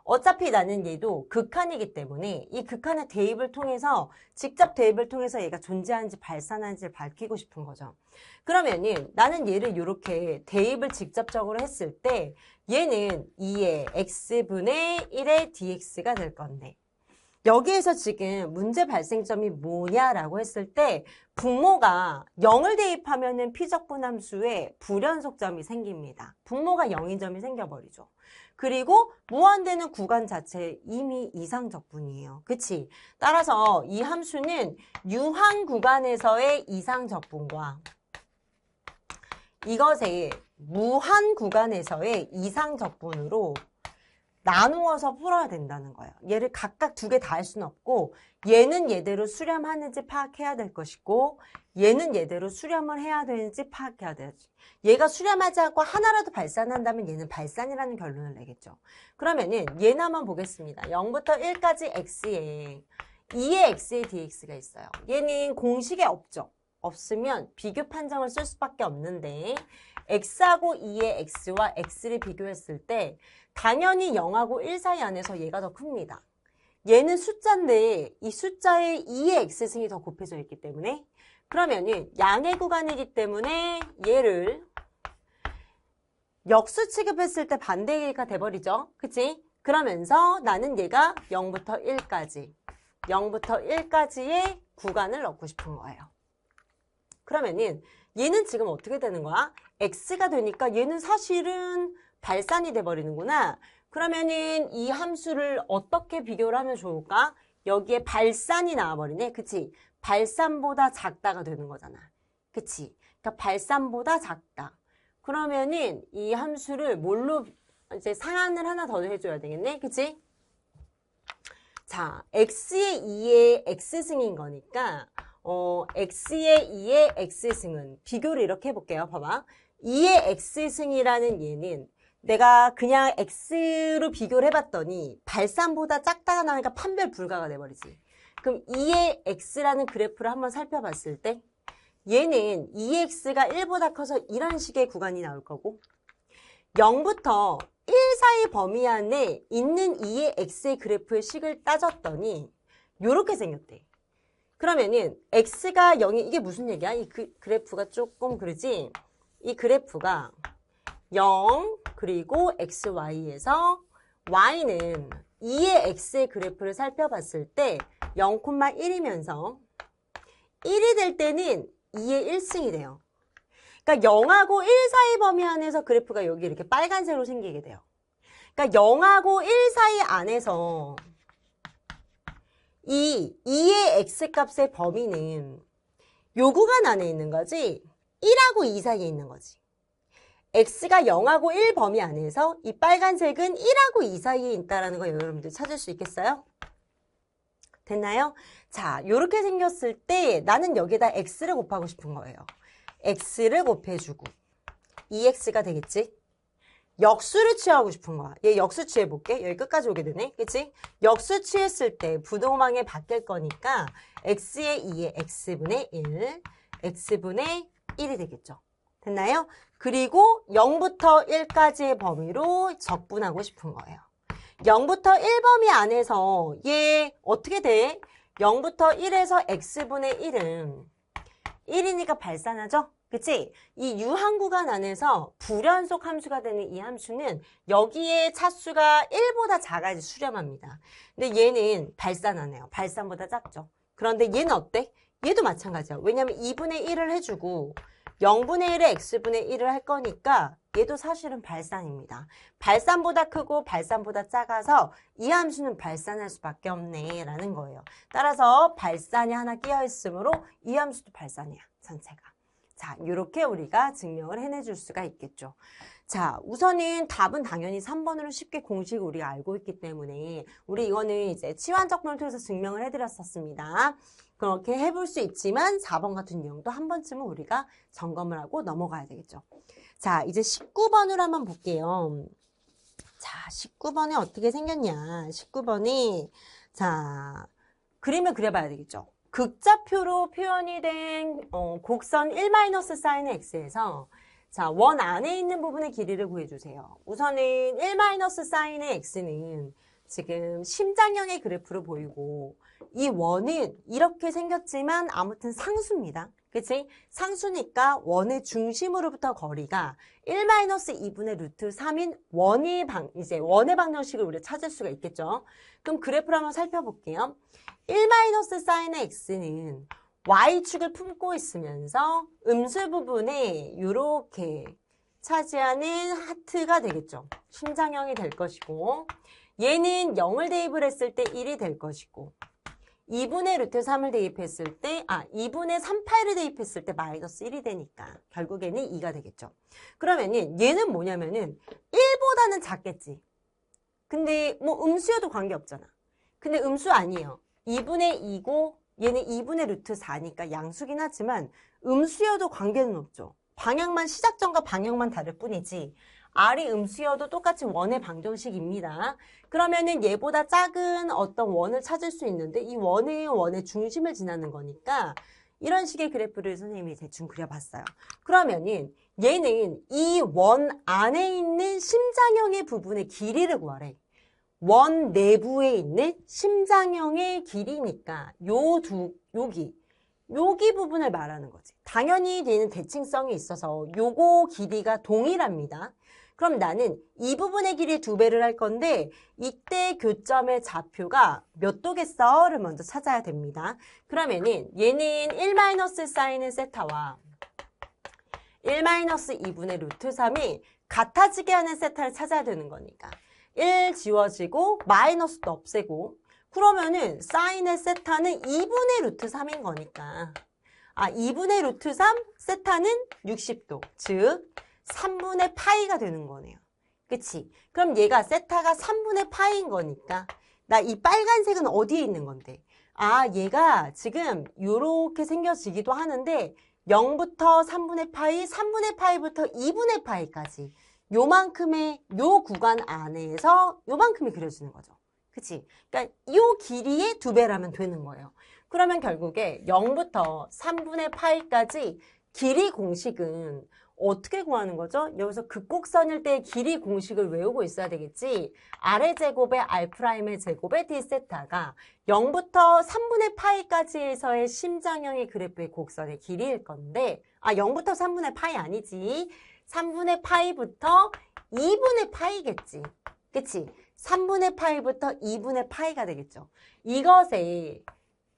어차피 나는 얘도 극한이기 때문에 이 극한의 대입을 통해서 직접 대입을 통해서 얘가 존재하는지 발산하는지를 밝히고 싶은 거죠. 그러면은 나는 얘를 이렇게 대입을 직접적으로 했을 때 얘는 2의 x분의 1의 dx가 될 건데 여기에서 지금 문제 발생점이 뭐냐라고 했을 때 분모가 0을 대입하면은 피적분함수에 불연속점이 생깁니다. 분모가 0인 점이 생겨버리죠. 그리고 무한대는 구간 자체에 이미 이상적분이에요. 그치? 따라서 이 함수는 유한 구간에서의 이상적분과 이것의 무한 구간에서의 이상적분으로 나누어서 풀어야 된다는 거예요. 얘를 각각 두 개 다 할 수는 없고 얘는 얘대로 수렴하는지 파악해야 될 것이고 얘는 얘대로 수렴을 해야 되는지 파악해야 되지. 얘가 수렴하지 않고 하나라도 발산한다면 얘는 발산이라는 결론을 내겠죠. 그러면은 얘는 한번 보겠습니다. 0부터 1까지 x에 2의 x의 dx가 있어요. 얘는 공식에 없죠. 없으면 비교 판정을 쓸 수밖에 없는데 x하고 2의 x와 x를 비교했을 때 당연히 0하고 1 사이 안에서 얘가 더 큽니다. 얘는 숫자인데 이 숫자에 2의 x승이 더 곱해져 있기 때문에 그러면은 양의 구간이기 때문에 얘를 역수 취급했을 때 반대가 돼버리죠. 그치? 그러면서 나는 얘가 0부터 1까지의 구간을 넣고 싶은 거예요. 그러면은 얘는 지금 어떻게 되는 거야? x가 되니까 얘는 사실은 발산이 돼버리는구나. 그러면은 이 함수를 어떻게 비교를 하면 좋을까? 여기에 발산이 나와버리네. 그치? 발산보다 작다가 되는 거잖아. 그치? 그러니까 발산보다 작다. 그러면은 이 함수를 뭘로 이제 상한을 하나 더 해줘야 되겠네. 그치? 자, x의 2의 x승인 거니까 x의 2의 x승은 비교를 이렇게 해볼게요. 봐봐. 2의 x승이라는 얘는 내가 그냥 x로 비교를 해봤더니 발산보다 작다가 나니까 판별 불가가 돼버리지. 그럼 2의 x라는 그래프를 한번 살펴봤을 때 얘는 2x가 1보다 커서 이런 식의 구간이 나올 거고 0부터 1 사이 범위 안에 있는 2의 x의 그래프의 식을 따졌더니 요렇게 생겼대. 그러면은 x가 0이 이게 무슨 얘기야? 이 그래프가 조금 그러지? 이 그래프가 0 그리고 xy에서 y는 2의 x의 그래프를 살펴봤을 때 0,1이면서 1이 될 때는 2의 1승이 돼요. 그러니까 0하고 1 사이 범위 안에서 그래프가 여기 이렇게 빨간색으로 생기게 돼요. 그러니까 0하고 1 사이 안에서 이 2의 x값의 범위는 요 구간 안에 있는 거지 1하고 2 사이에 있는 거지. x가 0하고 1 범위 안에서 이 빨간색은 1하고 2 사이에 있다는 거 여러분들 찾을 수 있겠어요? 됐나요? 자, 요렇게 생겼을 때 나는 여기에다 x를 곱하고 싶은 거예요. x를 곱해주고 2x가 되겠지? 역수를 취하고 싶은 거야. 얘 역수 취해볼게. 여기 끝까지 오게 되네. 그치? 역수 취했을 때 부동항에 바뀔 거니까 x의 2의 x분의 1, x분의 1이 되겠죠. 됐나요? 그리고 0부터 1까지의 범위로 적분하고 싶은 거예요. 0부터 1 범위 안에서 얘 어떻게 돼? 0부터 1에서 x분의 1은 1이니까 발산하죠? 그치? 이 유한 구간 안에서 불연속 함수가 되는 이 함수는 여기에 차수가 1보다 작아야지 수렴합니다. 근데 얘는 발산하네요. 발산보다 작죠. 그런데 얘는 어때? 얘도 마찬가지야. 왜냐면 2분의 1을 해주고 0분의 1에 x분의 1을 할 거니까 얘도 사실은 발산입니다. 발산보다 크고 발산보다 작아서 이 함수는 발산할 수밖에 없네 라는 거예요. 따라서 발산이 하나 끼어 있으므로 이 함수도 발산이야. 전체가. 자, 이렇게 우리가 증명을 해내줄 수가 있겠죠. 자, 우선은 답은 당연히 3번으로 쉽게 공식을 우리가 알고 있기 때문에 우리 이거는 이제 치환적분을 통해서 증명을 해드렸었습니다. 그렇게 해볼 수 있지만 4번 같은 유형도 한 번쯤은 우리가 점검을 하고 넘어가야 되겠죠. 자, 이제 19번으로 한번 볼게요. 자, 19번에 어떻게 생겼냐. 19번이 자, 그림을 그려봐야 되겠죠. 극좌표로 표현이 된 곡선 1-사인의 x에서 자, 원 안에 있는 부분의 길이를 구해주세요. 우선은 1-사인의 x는 지금 심장형의 그래프로 보이고 이 원은 이렇게 생겼지만 아무튼 상수입니다. 그치? 상수니까 원의 중심으로부터 거리가 1-2분의 루트 3인 원의 방정식을 우리가 찾을 수가 있겠죠. 그럼 그래프를 한번 살펴볼게요. 1-사인의 x는 y축을 품고 있으면서 음수 부분에 이렇게 차지하는 하트가 되겠죠. 심장형이 될 것이고 얘는 0을 대입을 했을 때 1이 될 것이고 2분의 루트 3을 대입했을 때 2분의 3파이를 대입했을 때 마이너스 1이 되니까 결국에는 2가 되겠죠. 그러면은 얘는 뭐냐면은 1보다는 작겠지. 근데 뭐 음수여도 관계없잖아. 근데 음수 아니에요. 2분의 2고 얘는 2분의 루트 4니까 양수긴 하지만 음수여도 관계는 없죠. 방향만 시작점과 방향만 다를 뿐이지 R이 음수여도 똑같이 원의 방정식입니다. 그러면은 얘보다 작은 어떤 원을 찾을 수 있는데 이 원의 중심을 지나는 거니까 이런 식의 그래프를 선생님이 대충 그려봤어요. 그러면은 얘는 이 원 안에 있는 심장형의 부분의 길이를 구하래. 원 내부에 있는 심장형의 길이니까 여기 부분을 말하는 거지. 당연히 얘는 대칭성이 있어서 요거 길이가 동일합니다. 그럼 나는 이 부분의 길이 2배를 할 건데 이때 교점의 좌표가 몇 도겠어?를 먼저 찾아야 됩니다. 그러면은 얘는 1-사인의 세타와 1-2분의 루트 3이 같아지게 하는 세타를 찾아야 되는 거니까 1 지워지고 마이너스도 없애고 그러면은 사인의 세타는 2분의 루트 3인 거니까 2분의 루트 3 세타는 60도 즉 3분의 파이가 되는 거네요. 그치? 그럼 얘가 세타가 3분의 파이인 거니까 나 이 빨간색은 어디에 있는 건데? 얘가 지금 요렇게 생겨지기도 하는데 0부터 3분의 파이, 3분의 파이부터 2분의 파이까지 요만큼의 요 구간 안에서 요만큼이 그려지는 거죠. 그치? 그러니까 요 길이의 2배라면 되는 거예요. 그러면 결국에 0부터 3분의 파이까지 길이 공식은 어떻게 구하는 거죠? 여기서 극곡선일 때 길이 공식을 외우고 있어야 되겠지. 아래 제곱의 R'의 제곱의 D세타가 0부터 3분의 파이까지에서의 심장형의 그래프의 곡선의 길이일 건데 0부터 3분의 파이 아니지. 3분의 파이부터 2분의 파이겠지. 그치? 3분의 파이부터 2분의 파이가 되겠죠. 이것의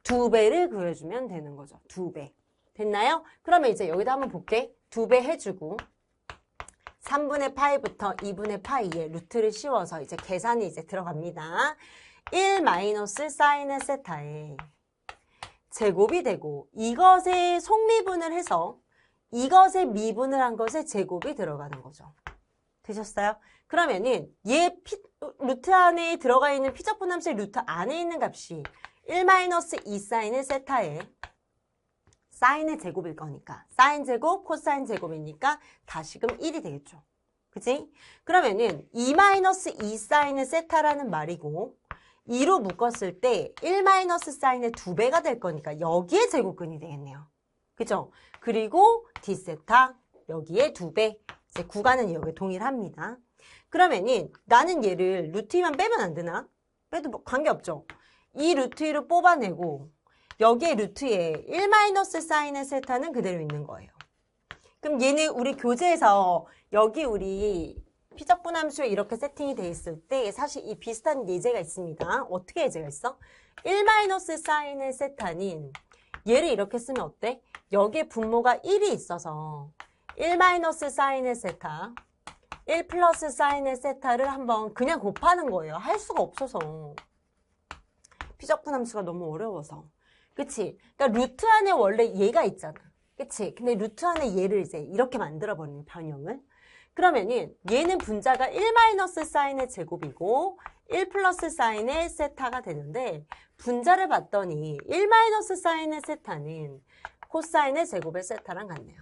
2배를 그려주면 되는 거죠. 2배. 됐나요? 그러면 이제 여기다 한번 볼게. 2배 해주고 3분의 파이부터 2분의 파이에 루트를 씌워서 이제 계산이 이제 들어갑니다. 1 마이너스 사인의 세타에 제곱이 되고 이것의 속미분을 해서 이것의 미분을 한 것의 제곱이 들어가는 거죠. 되셨어요? 그러면은 루트 안에 들어가 있는 피적분함수의 루트 안에 있는 값이 1 마이너스 2 사인의 세타에 사인의 제곱일 거니까 사인 제곱, 코사인 제곱이니까 다시금 1이 되겠죠. 그치? 그러면은 2 마이너스 2 사인의 세타라는 말이고 2로 묶었을 때 1 마이너스 사인의 2배가 될 거니까 여기에 제곱근이 되겠네요. 그죠? 그리고 D세타 여기에 2배. 이제 구간은 여기 동일합니다. 그러면은 나는 얘를 루트 2만 빼면 안 되나? 빼도 뭐 관계없죠. 이 루트 2를 뽑아내고 여기에 루트에 1 마이너스 사인의 세타는 그대로 있는 거예요. 그럼 얘는 우리 교재에서 여기 우리 피적분함수에 이렇게 세팅이 돼 있을 때 사실 이 비슷한 예제가 있습니다. 어떻게 예제가 있어? 1 마이너스 사인의 세타는 얘를 이렇게 쓰면 어때? 여기에 분모가 1이 있어서 1 마이너스 사인의 세타 1 플러스 사인의 세타를 한번 그냥 곱하는 거예요. 할 수가 없어서. 피적분함수가 너무 어려워서. 그치? 그러니까 루트 안에 원래 얘가 있잖아. 그치? 근데 루트 안에 얘를 이제 이렇게 만들어버리는 변형을. 그러면은 얘는 분자가 1 마이너스 사인의 제곱이고 1 플러스 사인의 세타가 되는데 분자를 봤더니 1 마이너스 사인의 세타는 코사인의 제곱의 세타랑 같네요.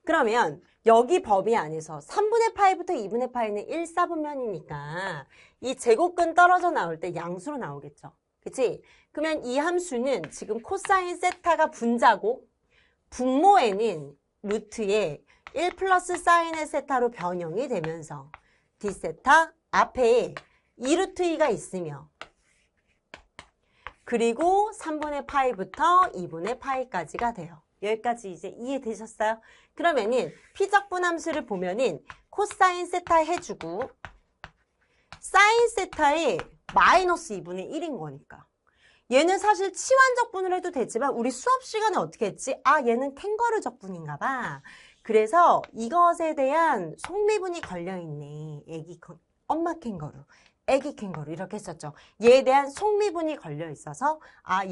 그러면 여기 범위 안에서 3분의 파이부터 2분의 파이는 1, 4분면이니까 이 제곱근 떨어져 나올 때 양수로 나오겠죠. 그치? 그러면 이 함수는 지금 코사인 세타가 분자고 분모에는 루트에 1 플러스 사인의 세타로 변형이 되면서 D세타 앞에 2루트 2가 있으며 그리고 3분의 파이부터 2분의 파이까지가 돼요. 여기까지 이제 이해되셨어요? 그러면은 피적분함수를 보면은 코사인 세타 해주고 사인 세타에 마이너스 2분의 1인 거니까 얘는 사실 치환적분을 해도 되지만 우리 수업 시간에 어떻게 했지? 얘는 캥거루 적분인가 봐. 그래서 이것에 대한 속미분이 걸려있네. 엄마 캥거루, 애기 캥거루 이렇게 했었죠. 얘에 대한 속미분이 걸려있어서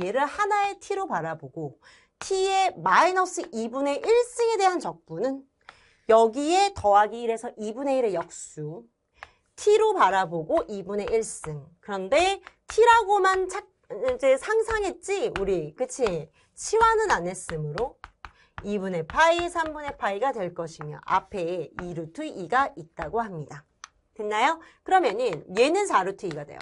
얘를 하나의 t로 바라보고 t의 마이너스 2분의 1승에 대한 적분은 여기에 더하기 1에서 2분의 1의 역수 t로 바라보고 2분의 1승. 그런데 t라고만 이제 상상했지 우리. 그치? 치환은 안 했으므로 2분의 파이, 3분의 파이가 될 것이며 앞에 2루트 2가 있다고 합니다. 됐나요? 그러면은 얘는 4루트 2가 돼요.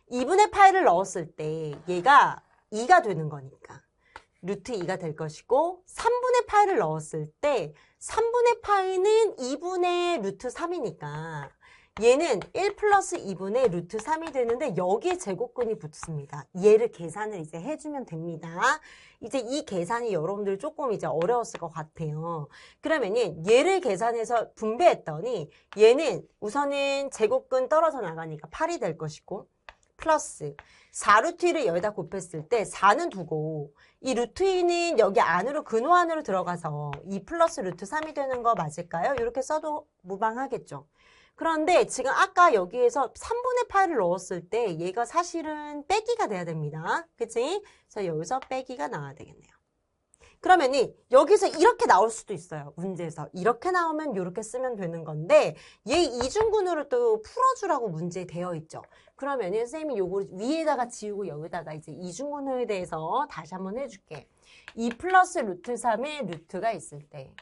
2분의 파이를 넣었을 때 얘가 2가 되는 거니까 루트 2가 될 것이고 3분의 파이를 넣었을 때 3분의 파이는 2분의 루트 3이니까 얘는 1 플러스 2분의 루트 3이 되는데 여기에 제곱근이 붙습니다. 얘를 계산을 이제 해주면 됩니다. 이제 이 계산이 여러분들 조금 이제 어려웠을 것 같아요. 그러면은 얘를 계산해서 분배했더니 얘는 우선은 제곱근 떨어져 나가니까 8이 될 것이고 플러스 4루트 2를 여기다 곱했을 때 4는 두고 이 루트 2는 여기 안으로 근호 안으로 들어가서 2 플러스 루트 3이 되는 거 맞을까요? 이렇게 써도 무방하겠죠. 그런데 지금 아까 여기에서 3분의 8을 넣었을 때 얘가 사실은 빼기가 돼야 됩니다. 그치? 그래서 여기서 빼기가 나와야 되겠네요. 그러면은 여기서 이렇게 나올 수도 있어요. 문제에서. 이렇게 나오면 이렇게 쓰면 되는 건데 얘 이중근호를 또 풀어주라고 문제에 되어 있죠. 그러면은 선생님이 요거 위에다가 지우고 여기다가 이제 이중근호에 대해서 다시 한번 해줄게. 2 플러스 루트 3의 루트가 있을 때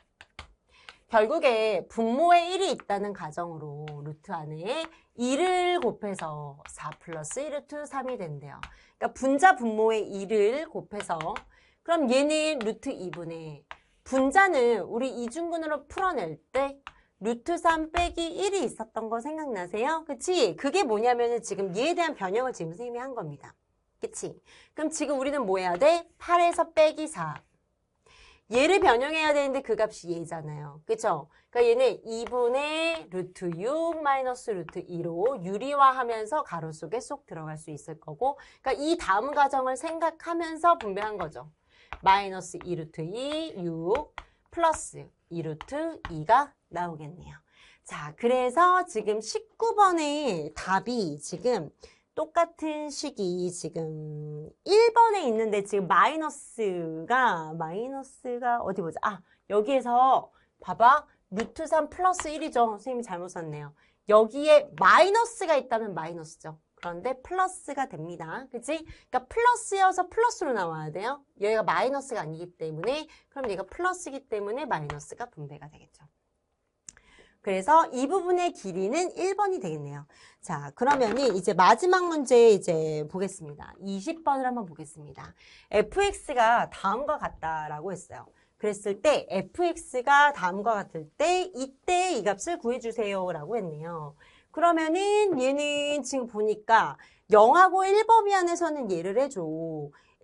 결국에 분모에 1이 있다는 가정으로 루트 안에 2를 곱해서 4 플러스 1 루트 3이 된대요. 그러니까 분자 분모에 2를 곱해서 그럼 얘는 루트 2분의 분자는 우리 이중분으로 풀어낼 때 루트 3 빼기 1이 있었던 거 생각나세요? 그치? 그게 뭐냐면은 지금 얘에 대한 변형을 지금 선생님이 한 겁니다. 그치? 그럼 지금 우리는 뭐 해야 돼? 8에서 빼기 4. 얘를 변형해야 되는데 그 값이 얘잖아요. 그쵸? 그러니까 얘는 2분의 루트 6 마이너스 루트 2로 유리화하면서 가로 속에 쏙 들어갈 수 있을 거고 그러니까 이 다음 과정을 생각하면서 분배한 거죠. 마이너스 2 루트 2, 6 플러스 2 루트 2가 나오겠네요. 자, 그래서 지금 19번의 답이 지금 똑같은 식이 지금 1번에 있는데 지금 마이너스가 어디 보자. 아, 여기에서 봐봐. 루트 3 플러스 1이죠. 선생님이 잘못 썼네요. 여기에 마이너스가 있다면 마이너스죠. 그런데 플러스가 됩니다. 그치? 그러니까 플러스여서 플러스로 나와야 돼요. 여기가 마이너스가 아니기 때문에 그럼 얘가 플러스이기 때문에 마이너스가 분배가 되겠죠. 그래서 이 부분의 길이는 1번이 되겠네요. 자, 그러면은 이제 마지막 문제 이제 보겠습니다. 20번을 한번 보겠습니다. fx가 다음과 같다라고 했어요. 그랬을 때 fx가 다음과 같을 때 이때 이 값을 구해주세요 라고 했네요. 그러면은 얘는 지금 보니까 0하고 1범위 안에서는 얘를 해줘.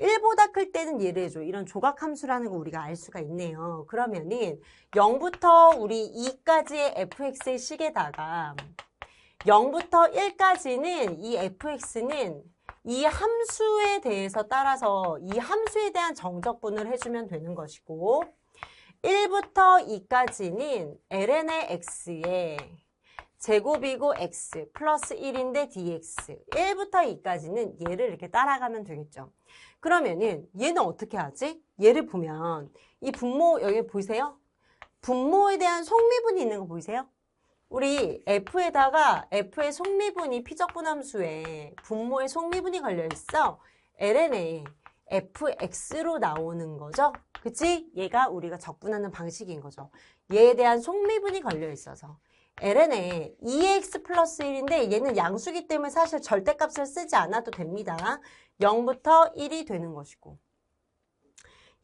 1보다 클 때는 얘를 해줘. 이런 조각함수라는 거 우리가 알 수가 있네요. 그러면은 0부터 우리 2까지의 fx의 식에다가 0부터 1까지는 이 fx는 이 함수에 대해서 따라서 이 함수에 대한 정적분을 해주면 되는 것이고 1부터 2까지는 ln의 x에 제곱이고 x 플러스 1인데 dx 1부터 2까지는 얘를 이렇게 따라가면 되겠죠. 그러면은 얘는 어떻게 하지? 얘를 보면 이 분모 여기 보이세요? 분모에 대한 속미분이 있는 거 보이세요? 우리 f에다가 f의 속미분이 피적분함수에 분모의 속미분이 걸려있어. ln에 fx로 나오는 거죠. 그치? 얘가 우리가 적분하는 방식인 거죠. 얘에 대한 속미분이 걸려있어서 ln에 2x 플러스 1인데 얘는 양수기 때문에 사실 절대값을 쓰지 않아도 됩니다. 0부터 1이 되는 것이고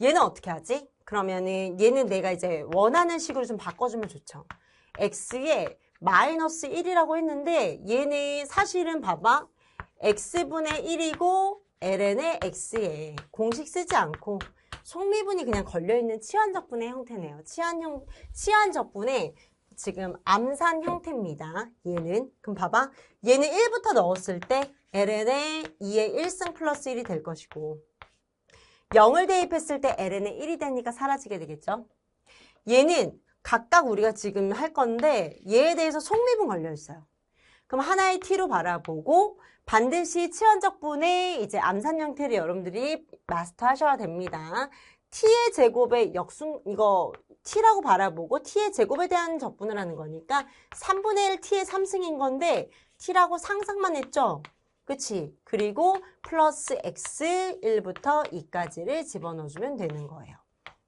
얘는 어떻게 하지? 그러면은 얘는 내가 이제 원하는 식으로 좀 바꿔주면 좋죠. x에 마이너스 1이라고 했는데 얘는 사실은 봐봐 x분의 1이고 ln의 x에 공식 쓰지 않고 속미분이 그냥 걸려있는 치환적분의 형태네요. 치환적분의 지금 암산 형태입니다. 얘는 그럼 봐봐 얘는 1부터 넣었을 때 ln의 2의 1승 플러스 1이 될 것이고 0을 대입했을 때 ln의 1이 되니까 사라지게 되겠죠. 얘는 각각 우리가 지금 할 건데 얘에 대해서 속미분 걸려 있어요. 그럼 하나의 t로 바라보고 반드시 치환적분의 이제 암산 형태를 여러분들이 마스터하셔야 됩니다. t의 제곱의 역순 이거 t라고 바라보고 t의 제곱에 대한 적분을 하는 거니까 3분의 1 t의 3승인 건데 t라고 상상만 했죠. 그치? 그리고 플러스 x 1부터 2까지를 집어넣어주면 되는 거예요.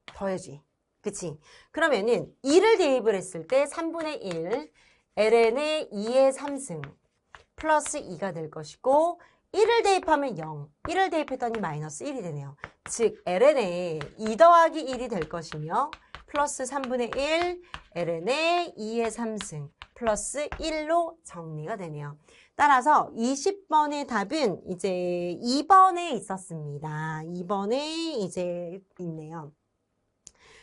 더해지. 그치? 그러면은 2를 대입을 했을 때 3분의 1 ln의 2의 3승 플러스 2가 될 것이고 1을 대입하면 0, 1을 대입했더니 마이너스 1이 되네요. 즉 ln의 2 더하기 1이 될 것이며 플러스 3분의 1 ln의 2의 3승 플러스 1로 정리가 되네요. 따라서 20번의 답은 이제 2번에 있었습니다. 2번에 이제 있네요.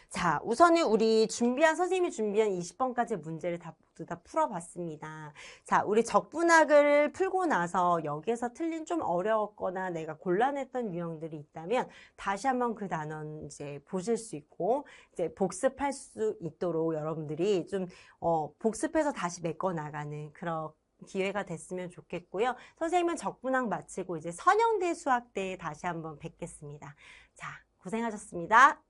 자, 우선은 우리 선생님이 준비한 20번까지의 문제를 모두 다 풀어봤습니다. 자, 우리 적분학을 풀고 나서 여기에서 틀린 좀 어려웠거나 내가 곤란했던 유형들이 있다면 다시 한번 그 단원 이제 보실 수 있고 이제 복습할 수 있도록 여러분들이 좀 복습해서 다시 메꿔나가는 그런 기회가 됐으면 좋겠고요. 선생님은 적분학 마치고 이제 선형대 수학 때 다시 한번 뵙겠습니다. 자, 고생하셨습니다.